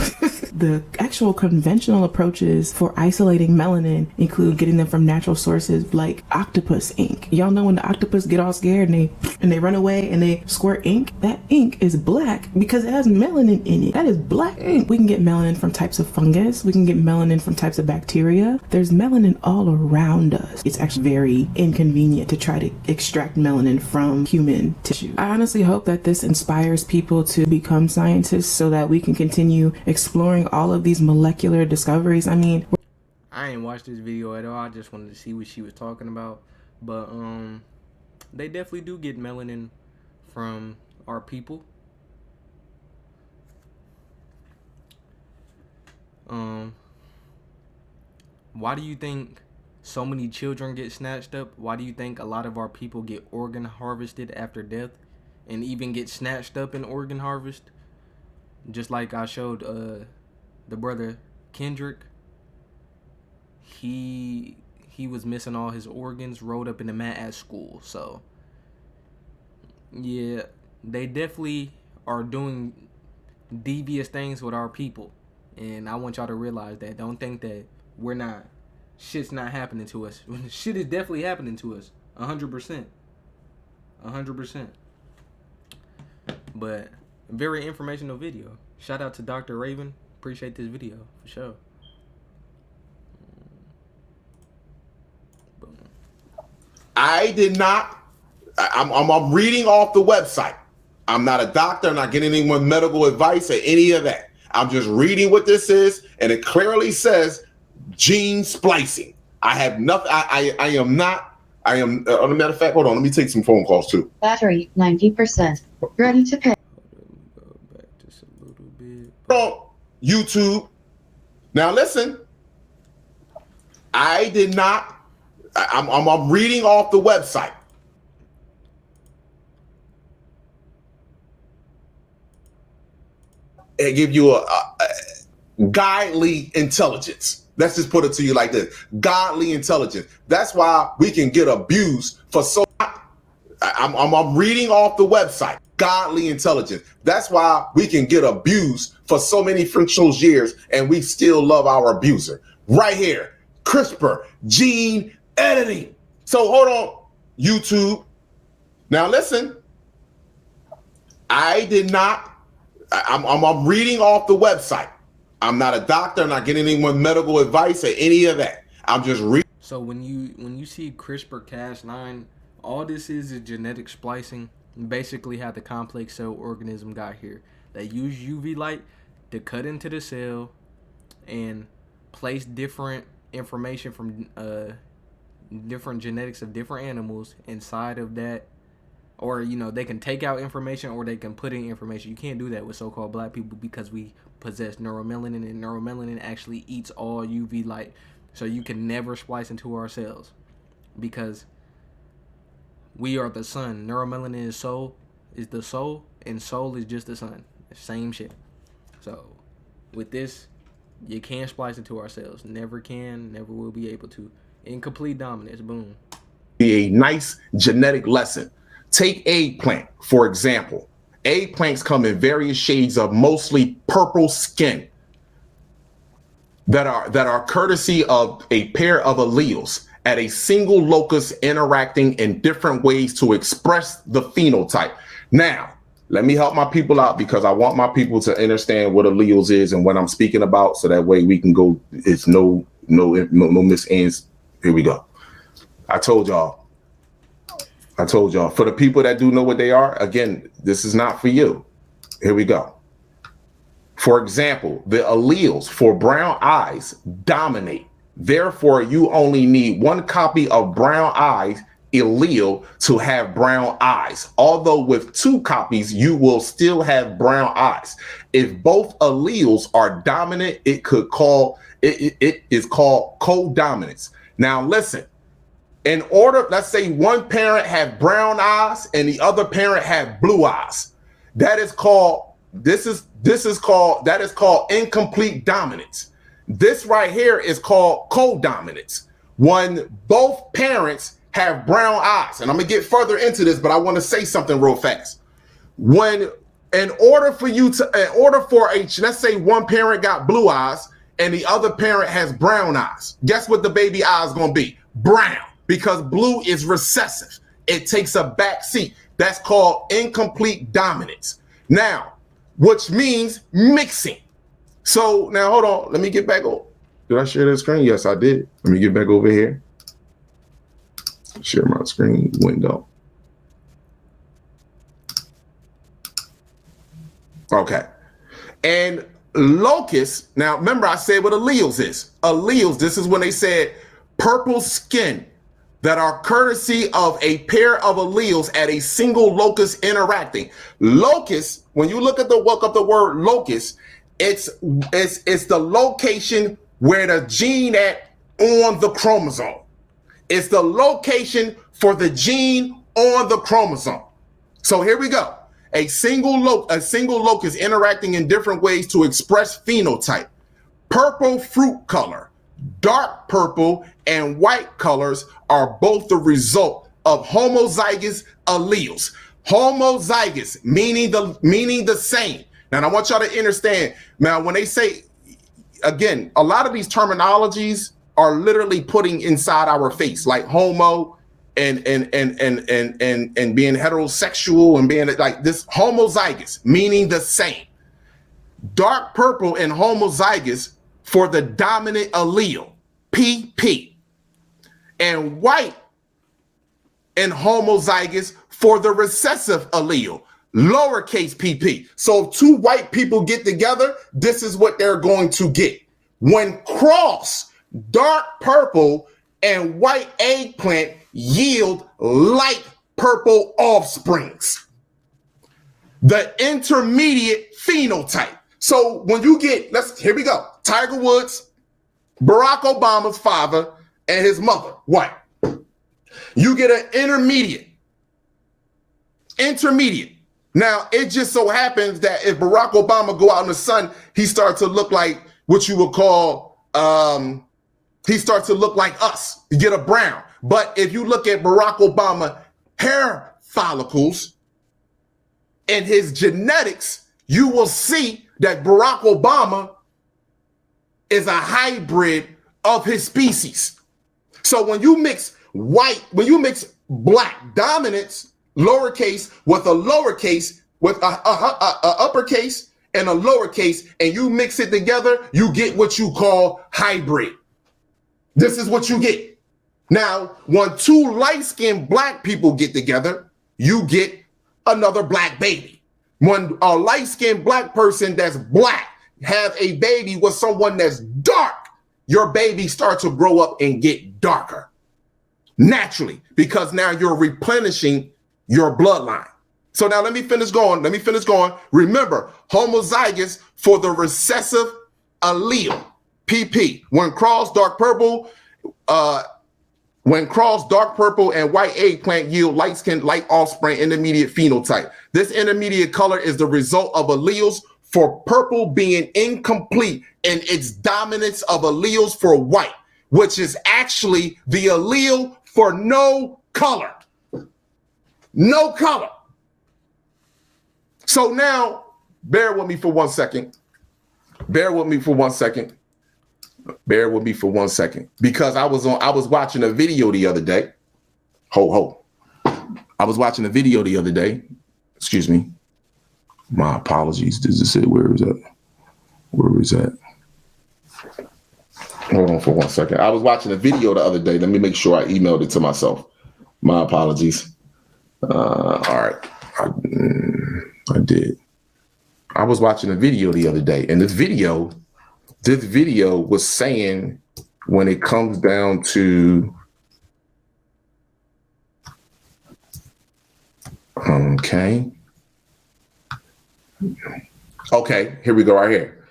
The actual conventional approaches for isolating melanin include getting them from natural sources like octopus ink. Y'all know when the octopus get all scared and they run away and they squirt ink? That ink is black because it has melanin in it. That is black ink. We can get melanin from types of fungus. We can get melanin from types of bacteria. There's melanin all around us. It's actually very inconvenient to try to extract melanin from human tissue. I honestly hope that this inspires people to become scientists so that we can continue exploring all of these molecular discoveries. I mean, I ain't watched this video at all. I just wanted to see what she was talking about. But they definitely do get melanin from our people. Why do you think so many children get snatched up? Why do you think a lot of our people get organ harvested after death and even get snatched up in organ harvest? Just like I showed the brother Kendrick, he was missing all his organs, rolled up in the mat at school. So yeah, they definitely are doing devious things with our people, and I want y'all to realize that. Don't think that shit's not happening to us. Shit is definitely happening to us, 100%. But very informational video. Shout out to Dr. Raven. Appreciate this video for sure. I did not. I'm reading off the website. I'm not a doctor. I'm not getting anyone medical advice or any of that. I'm just reading what this is, and it clearly says gene splicing. I have nothing. I am not. I am. On a matter of fact, hold on. Let me take some phone calls too. Battery 90%. Ready to pay. Go back just a little bit. On YouTube. Now listen. I did not. I'm reading off the website. It give you a godly intelligence. Let's just put it to you like this: godly intelligence. That's why we can get abused for so. I'm reading off the website. Godly intelligence. That's why we can get abused for so many frictional years, and we still love our abuser. Right here, CRISPR gene editing. So hold on, YouTube. Now listen. I did not. I'm reading off the website. I'm not a doctor. I'm not getting anyone medical advice or any of that. I'm just reading. So when you see CRISPR-Cas9, all this is genetic splicing. Basically how the complex cell organism got here. They use UV light to cut into the cell and place different information from different genetics of different animals inside of that. Or, you know, they can take out information or they can put in information. You can't do that with so-called black people because we possess neuromelanin, and neuromelanin actually eats all UV light. So you can never splice into our cells because we are the sun. Neuromelanin is the soul, and soul is just the sun. Same shit. So with this, you can't splice into our cells. Never can, never will be able to. Incomplete dominance. Boom. Be a nice genetic lesson. Take eggplant, for example. Eggplants come in various shades of mostly purple skin that are courtesy of a pair of alleles at a single locus interacting in different ways to express the phenotype. Now, let me help my people out because I want my people to understand what alleles is and what I'm speaking about, so that way we can go. It's no misends. Here we go. I told y'all. For the people that do know what they are, again, this is not for you. Here we go. For example, the alleles for brown eyes dominate. Therefore, you only need one copy of brown eyes allele to have brown eyes. Although with two copies, you will still have brown eyes. If both alleles are dominant, it could cause It is called codominance. Now listen, in order, let's say one parent had brown eyes and the other parent had blue eyes. That is called incomplete dominance. This right here is called codominance. When both parents have brown eyes, and I'm gonna get further into this, but I want to say something real fast. In order for let's say one parent got blue eyes and the other parent has brown eyes, guess what the baby eye is gonna be? Brown, because blue is recessive. It takes a back seat. That's called incomplete dominance. Now, which means mixing. So now hold on, let me get back over. Did I share the screen? Yes, I did. Let me get back over here. Share my screen window. Okay. And locus, now remember I said what alleles is. Alleles, this is when they said purple skin that are courtesy of a pair of alleles at a single locus interacting. Locus, when you look up the word locus, it's the location where the gene at on the chromosome. It's the location for the gene on the chromosome. So here we go. A single locus interacting in different ways to express phenotype. Purple fruit color, dark purple, and white colors are both the result of homozygous alleles. Homozygous, meaning the same. Now, I want y'all to understand. Now, when they say, again, a lot of these terminologies are literally putting inside our face, like homo and being heterosexual and being like this. Homozygous, meaning the same. Dark purple and homozygous for the dominant allele, PP, and white and homozygous for the recessive allele, lowercase pp. So if two white people get together, this is what they're going to get. When cross, dark purple and white eggplant yield light purple offsprings. The intermediate phenotype. So when you get, here we go. Tiger Woods, Barack Obama's father, and his mother, white. You get an intermediate. Now, it just so happens that if Barack Obama go out in the sun, he starts to look like what you would call, he starts to look like us. You get a brown. But if you look at Barack Obama hair follicles and his genetics, you will see that Barack Obama is a hybrid of his species. So when you mix black dominance, lowercase, with a lowercase, with a uppercase and a lowercase, and you mix it together, you get what you call hybrid. This is what you get. Now, when two light-skinned black people get together, you get another black baby. When a light-skinned black person that's black have a baby with someone that's dark, your baby starts to grow up and get darker naturally, because now you're replenishing your bloodline. So now let me finish going. Remember, homozygous for the recessive allele, PP. When crossed, dark purple and white eggplant yield light-skinned, light offspring, intermediate phenotype. This intermediate color is the result of alleles for purple being incomplete in its dominance of alleles for white, which is actually the allele for no color. No color. So now, bear with me for one second, because I was watching a video the other day. I was watching a video the other day. Excuse me. My apologies. Does it say where is that? Hold on for one second. I was watching a video the other day. Let me make sure I emailed it to myself. My apologies. All right. I did. I was watching a video the other day, and this video was saying, when it comes down to, okay, here we go right here.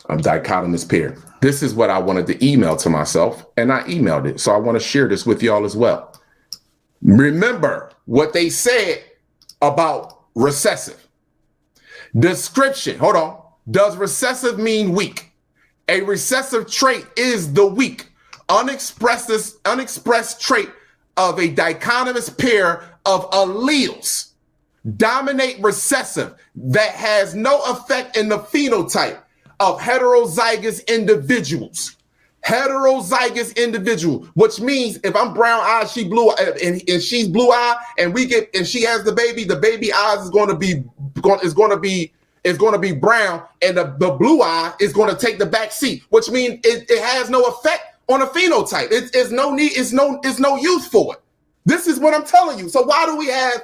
A dichotomous pair. This is what I wanted to email to myself, and I emailed it. So I want to share this with y'all as well. Remember what they said about recessive. Description. Hold on. Does recessive mean weak? A recessive trait is the weak, unexpressed trait of a dichotomous pair of alleles. Dominate recessive that has no effect in the phenotype of heterozygous individuals. Heterozygous individual, which means if I'm brown eyed, she blue, and she's blue eyed, and she has the baby eyes is going to be brown, and the blue eye is going to take the back seat, which means it has no effect on a phenotype. It's no need, it's no use for it. This is what I'm telling you. So why do we have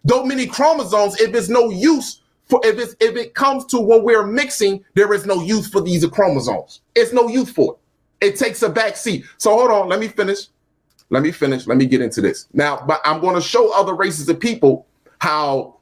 so many chromosomes if it's no use for if it comes to when we're mixing, there is no use for these chromosomes. It's no use for it. It takes a back seat. So hold on, let me finish. Let me get into this. Now, but I'm going to show other races of people how,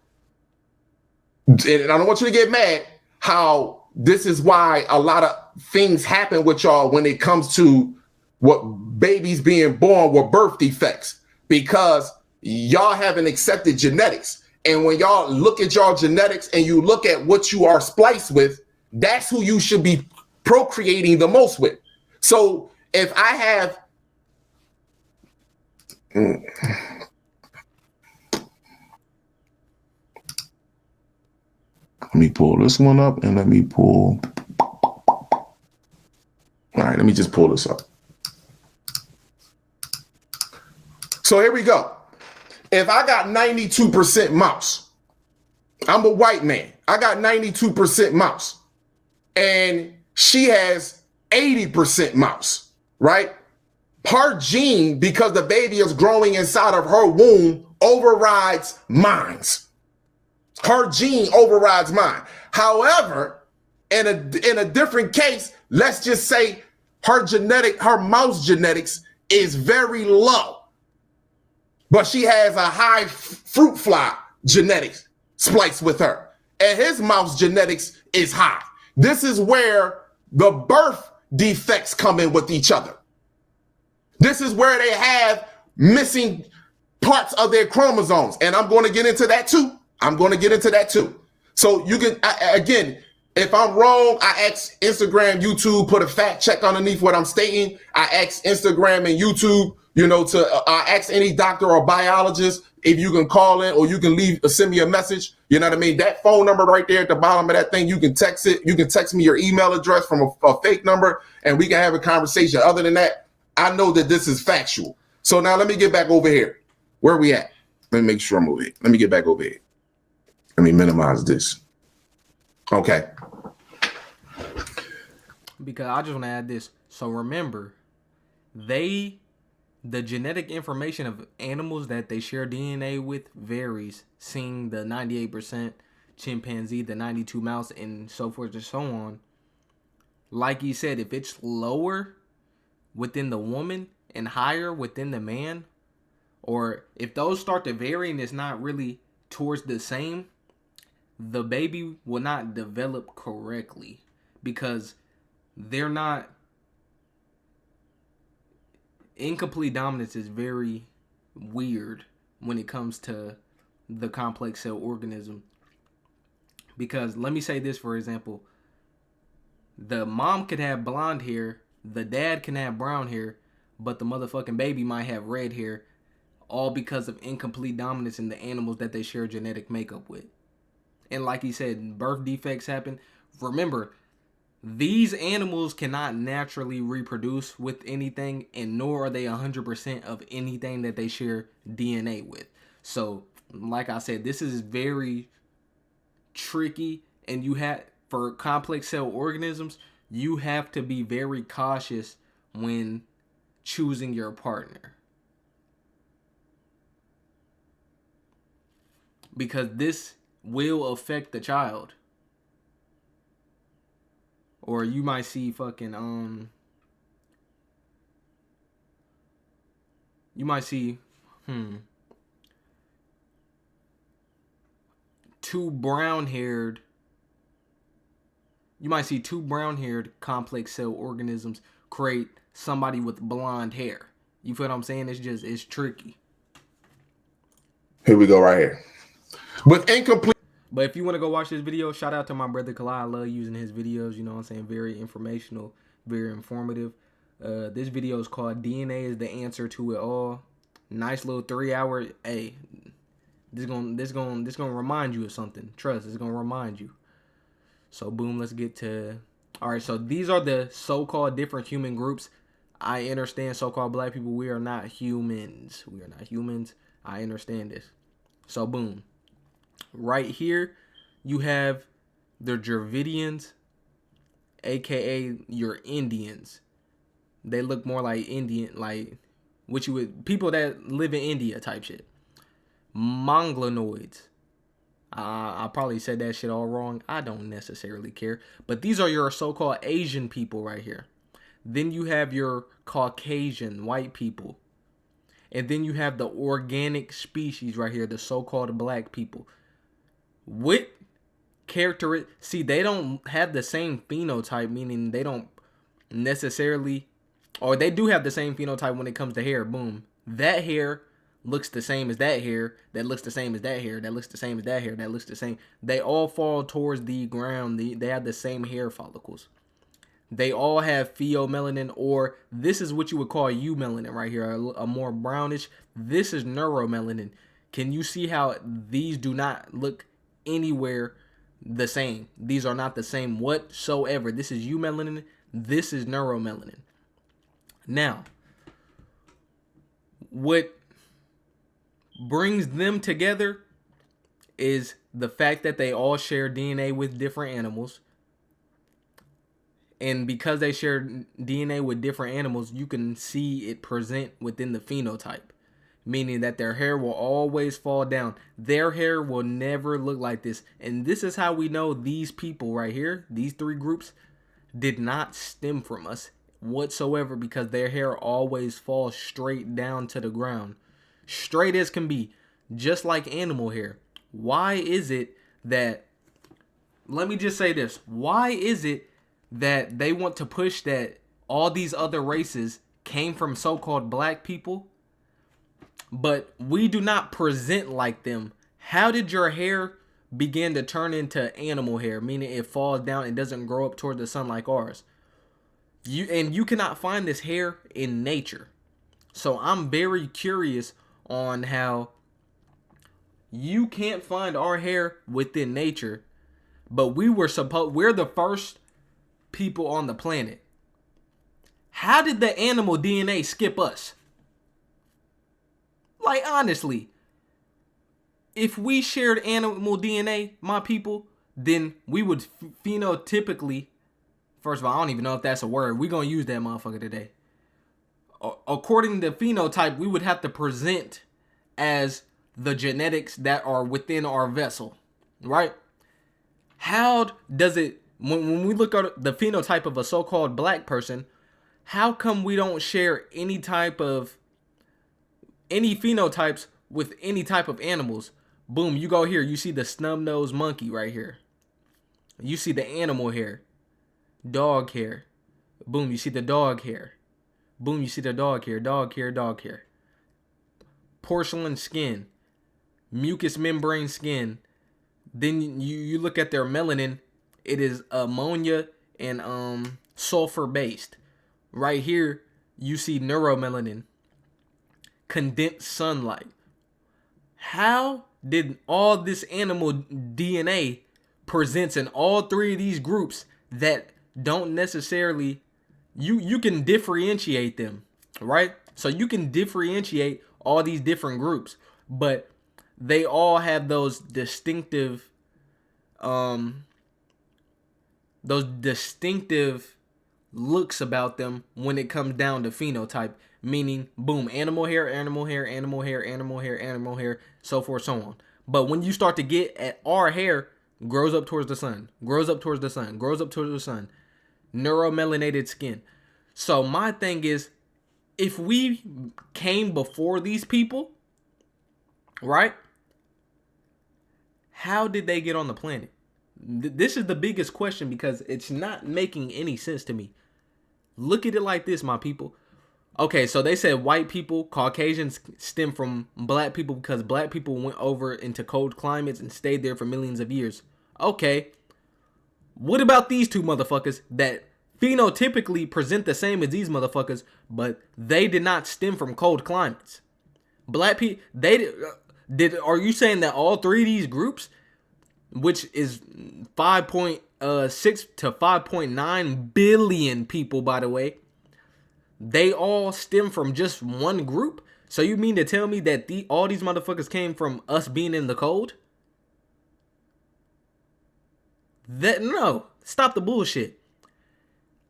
and I don't want you to get mad, how this is why a lot of things happen with y'all when it comes to what babies being born with birth defects, because y'all haven't accepted genetics. And when y'all look at y'all genetics and you look at what you are spliced with, that's who you should be procreating the most with. So if I have, let me pull this one up and let me pull. All right, let me just pull this up. So here we go. If I got 92% mouse, I'm a white man. I got 92% mouse, and she has 80% mouse, right? Her gene, because the baby is growing inside of her womb, overrides mine's. Her gene overrides mine. However, in a different case, let's just say her mouse genetics is very low, but she has a high fruit fly genetics spliced with her, and his mouse genetics is high. This is where the birth defects come in with each other. This is where they have missing parts of their chromosomes, and I'm going to get into that too. So you can, again, if I'm wrong, I ask Instagram, YouTube, put a fact check underneath what I'm stating. I ask Instagram and YouTube, I ask any doctor or biologist if you can call in or you can send me a message. You know what I mean? That phone number right there at the bottom of that thing, you can text it. You can text me your email address from a fake number and we can have a conversation. Other than that, I know that this is factual. So now let me get back over here. Where are we at? Let me make sure I'm over here. Let me get back over here. Let me minimize this. Okay. Because I just want to add this. So remember, the genetic information of animals that they share DNA with varies, seeing the 98% chimpanzee, the 92 mouse, and so forth and so on. Like you said, if it's lower within the woman and higher within the man, or if those start to vary and it's not really towards the same, the baby will not develop correctly because they're not. Incomplete dominance is very weird when it comes to the complex cell organism. Because let me say this, for example, the mom could have blonde hair, the dad can have brown hair, but the motherfucking baby might have red hair, all because of incomplete dominance in the animals that they share genetic makeup with. And like he said, birth defects happen. Remember, these animals cannot naturally reproduce with anything, and nor are they 100% of anything that they share DNA with. So, like I said, this is very tricky, and for complex cell organisms, you have to be very cautious when choosing your partner. Because this will affect the child. Or you might see fucking, you might see, two brown-haired you might see two brown-haired complex cell organisms create somebody with blonde hair. You feel what I'm saying? It's tricky. Here we go right here. With incomplete. But if you want to go watch this video, shout out to my brother Kalai. I love using his videos. You know what I'm saying? Very informational, very informative. This video is called DNA is the Answer to It All. Nice little 3-hour. Hey, this gonna remind you of something. Trust, it's gonna remind you. So boom, let's get to. All right, so these are the so-called different human groups. I understand so-called black people. We are not humans. We are not humans. I understand this. So boom. Right here, you have the Dravidians, aka your Indians. They look more like Indian, like what you would people that live in India type shit. Mongoloids. I probably said that shit all wrong. I don't necessarily care. But these are your so-called Asian people right here. Then you have your Caucasian white people. And then you have the organic species right here, the so-called black people. What character? See, they don't have the same phenotype, meaning they don't necessarily, or they do have the same phenotype when it comes to hair. Boom. That hair looks the same as that hair, that looks the same as that hair, that looks the same as that hair, that looks the same. They all fall towards the ground. They have the same hair follicles. They all have pheomelanin, or this is what you would call eumelanin right here, a more brownish. This is neuromelanin. Can you see how these do not look anywhere the same? These are not the same whatsoever. This is eumelanin. This is neuromelanin. Now, what brings them together is the fact that they all share DNA with different animals. And because they share DNA with different animals, you can see it present within the phenotype. Meaning that their hair will always fall down. Their hair will never look like this. And this is how we know these people right here, these three groups, did not stem from us whatsoever, because their hair always falls straight down to the ground. Straight as can be, just like animal hair. Why is it that, let me just say this, why is it that they want to push that all these other races came from so-called black people, but we do not present like them? How did your hair begin to turn into animal hair, meaning it falls down and doesn't grow up toward the sun like ours? You cannot find this hair in nature. So I'm very curious on how you can't find our hair within nature, but we're the first people on the planet. How did the animal DNA skip us? Like, honestly, if we shared animal DNA, my people, then we would phenotypically, first of all, I don't even know if that's a word. We're going to use that motherfucker today. According to phenotype, we would have to present as the genetics that are within our vessel, right? How does it, when we look at the phenotype of a so-called black person, how come we don't share any phenotypes with any type of animals? Boom, you go here, you see the snub-nosed monkey right here. You see the animal hair, dog hair. Boom, you see the dog hair. Boom, you see the dog hair, dog hair, dog hair. Porcelain skin, mucous membrane skin. Then you look at their melanin, it is ammonia and sulfur based. Right here, you see neuromelanin, condensed sunlight. How did all this animal DNA presents in all three of these groups that don't necessarily, you can differentiate them, right? So you can differentiate all these different groups, but they all have those distinctive looks about them when it comes down to phenotype. Meaning, boom, animal hair, animal hair, animal hair, animal hair, animal hair, so forth, so on. But when you start to get at our hair, grows up towards the sun, grows up towards the sun, grows up towards the sun, neuromelanated skin. So my thing is, if we came before these people, right? How did they get on the planet? This is the biggest question because it's not making any sense to me. Look at it like this, my people. Okay, so they said white people, Caucasians stem from black people because black people went over into cold climates and stayed there for millions of years. Okay, what about these two motherfuckers that phenotypically present the same as these motherfuckers, but they did not stem from cold climates? Black people, did. Are you saying that all three of these groups, which is 5.6 to 5.9 billion people, by the way, they all stem from just one group? So you mean to tell me that all these motherfuckers came from us being in the cold? No, stop the bullshit.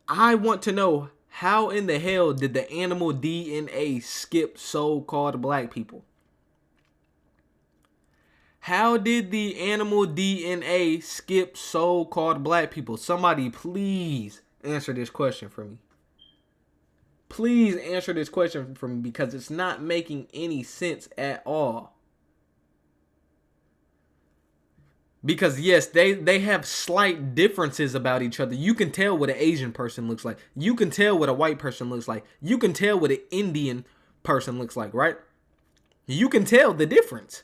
I want to know, how in the hell did the animal DNA skip so-called black people? How did the animal DNA skip so-called black people? Somebody please answer this question for me. Please answer this question for me because it's not making any sense at all. Because yes, they have slight differences about each other. You can tell what an Asian person looks like. You can tell what a white person looks like. You can tell what an Indian person looks like, right? You can tell the difference.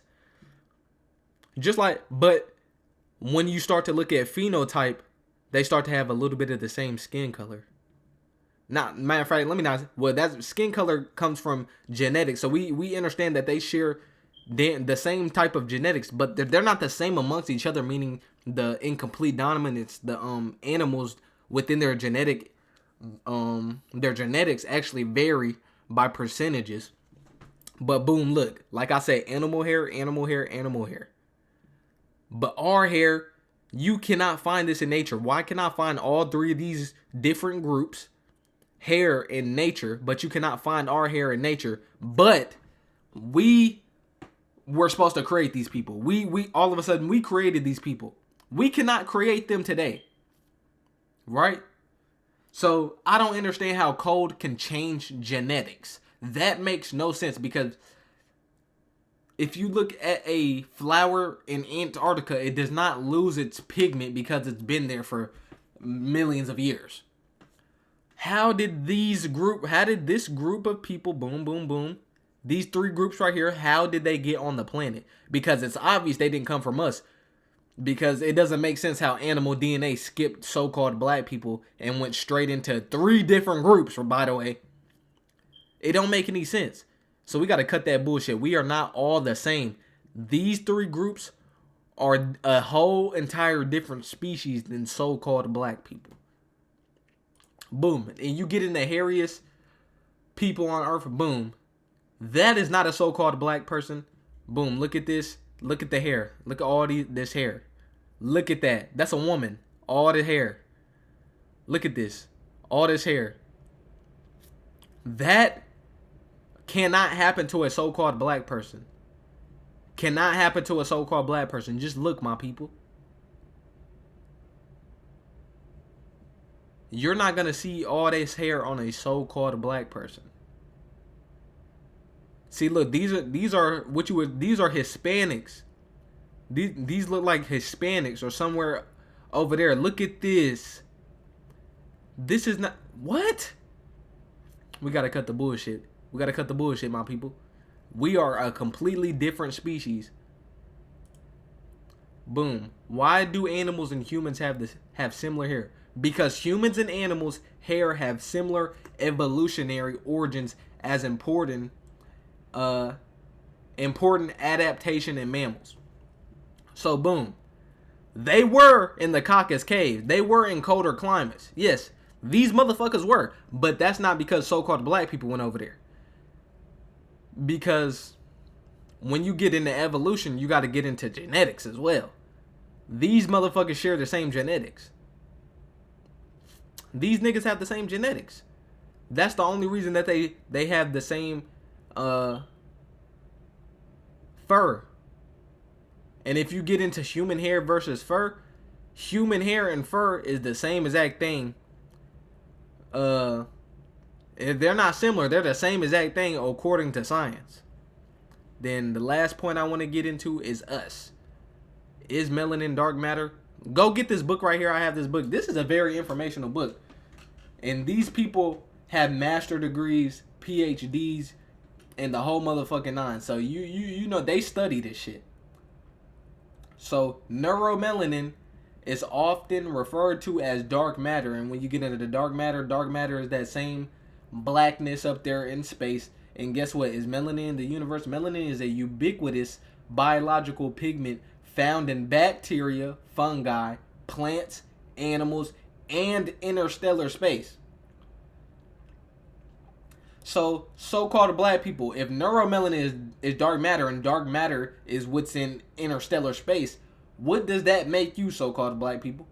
But when you start to look at phenotype, they start to have a little bit of the same skin color. Now, matter of fact, that skin color comes from genetics. So we understand that they share the same type of genetics, but they're not the same amongst each other, meaning the incomplete dominance, the animals within their genetics actually vary by percentages. But boom, look, like I said, animal hair, animal hair, animal hair. But our hair, you cannot find this in nature. Why can I find all three of these different groups hair in nature, but you cannot find our hair in nature? But we were supposed to create these people. We all of a sudden we created these people. We cannot create them today, right? So I don't understand how cold can change genetics. That makes no sense, because if you look at a flower in Antarctica, it does not lose its pigment because it's been there for millions of years. How did this group of people, boom, boom, boom, these three groups right here, how did they get on the planet? Because it's obvious they didn't come from us. Because it doesn't make sense how animal DNA skipped so-called black people and went straight into three different groups, by the way. It don't make any sense. So we got to cut that bullshit. We are not all the same. These three groups are a whole entire different species than so-called black people. Boom. And you get in the hairiest people on earth, boom. That is not a so-called black person. Boom. Look at this. Look at the hair. Look at all this hair. Look at that. That's a woman. All the hair. Look at this. All this hair. That cannot happen to a so-called black person. Cannot happen to a so-called black person. Just look, my people. You're not going to see all this hair on a so-called black person. See, look, these are Hispanics. These look like Hispanics or somewhere over there. Look at this. This is not what? We got to cut the bullshit. We got to cut the bullshit, my people. We are a completely different species. Boom. Why do animals and humans have similar hair? Because humans and animals' hair have similar evolutionary origins as important adaptation in mammals. So boom. They were in the Caucasus Cave. They were in colder climates. Yes, these motherfuckers were. But that's not because so-called black people went over there. Because when you get into evolution, you got to get into genetics as well. These motherfuckers share the same genetics. These niggas have the same genetics. That's the only reason that they have the same fur. And if you get into human hair versus fur, human hair and fur is the same exact thing. If they're not similar, they're the same exact thing according to science. Then the last point I want to get into is us. Is melanin dark matter? Go get this book right here. I have this book. This is a very informational book. And these people have master degrees, PhDs, and the whole motherfucking nine. So you know they study this shit. So neuromelanin is often referred to as dark matter, and when you get into the dark matter is that same blackness up there in space. And guess what? Is melanin in the universe? Melanin is a ubiquitous biological pigment found in bacteria, fungi, plants, animals, and interstellar space. So-called black people, if neuromelanin is dark matter and dark matter is what's in interstellar space, what does that make you, so-called black people?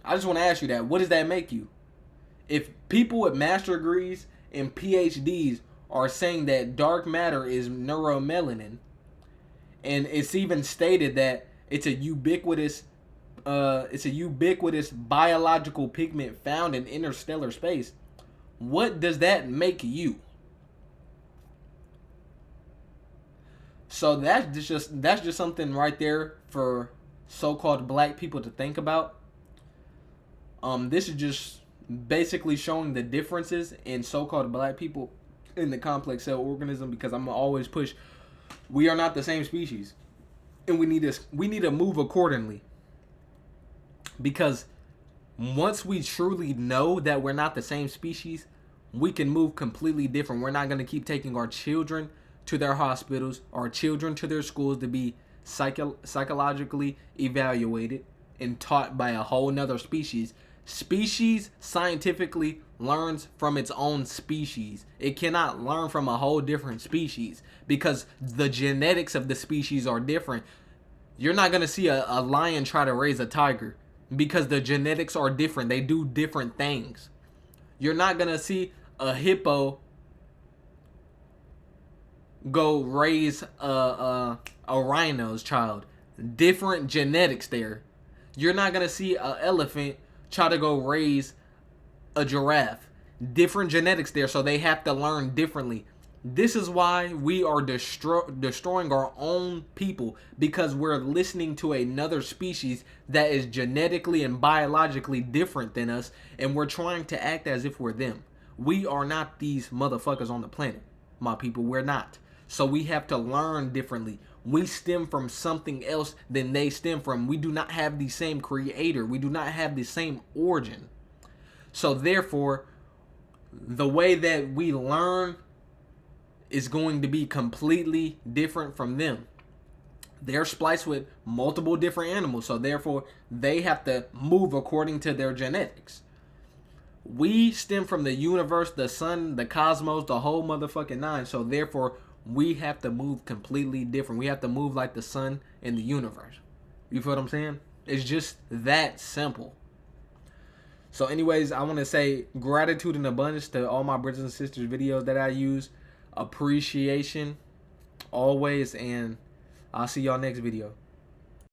I just want to ask you that. What does that make you? If people with master degrees and PhDs are saying that dark matter is neuromelanin, and it's even stated that it's a ubiquitous biological pigment found in interstellar space, what does that make you? So that's just something right there for so-called black people to think about. This is just basically showing the differences in so-called black people in the complex cell organism, because I'm gonna always push, we are not the same species, and we need to move accordingly. Because once we truly know that we're not the same species, we can move completely different. We're not going to keep taking our children to their hospitals, our children to their schools to be psychologically evaluated and taught by a whole nother species. Species scientifically learns from its own species. It cannot learn from a whole different species because the genetics of the species are different. You're not going to see a lion try to raise a tiger because the genetics are different. They do different things. You're not going to see a hippo go raise a rhino's child. Different genetics there. You're not going to see an elephant try to go raise a giraffe. Different genetics there, so they have to learn differently. This is why we are destroying our own people, because we're listening to another species that is genetically and biologically different than us, and we're trying to act as if we're them. We are not these motherfuckers on the planet, my people. We're not. So we have to learn differently. We stem from something else than they stem from. We do not have the same creator. We do not have the same origin. So therefore, the way that we learn is going to be completely different from them. They're spliced with multiple different animals, so therefore they have to move according to their genetics. We stem from the universe, the sun, the cosmos, the whole motherfucking nine, so therefore we have to move completely different. We have to move like the sun and the universe. You feel what I'm saying? It's just that simple. So anyways, I want to say gratitude and abundance to all my brothers and sisters videos that I use. Appreciation always, and I'll see y'all next video.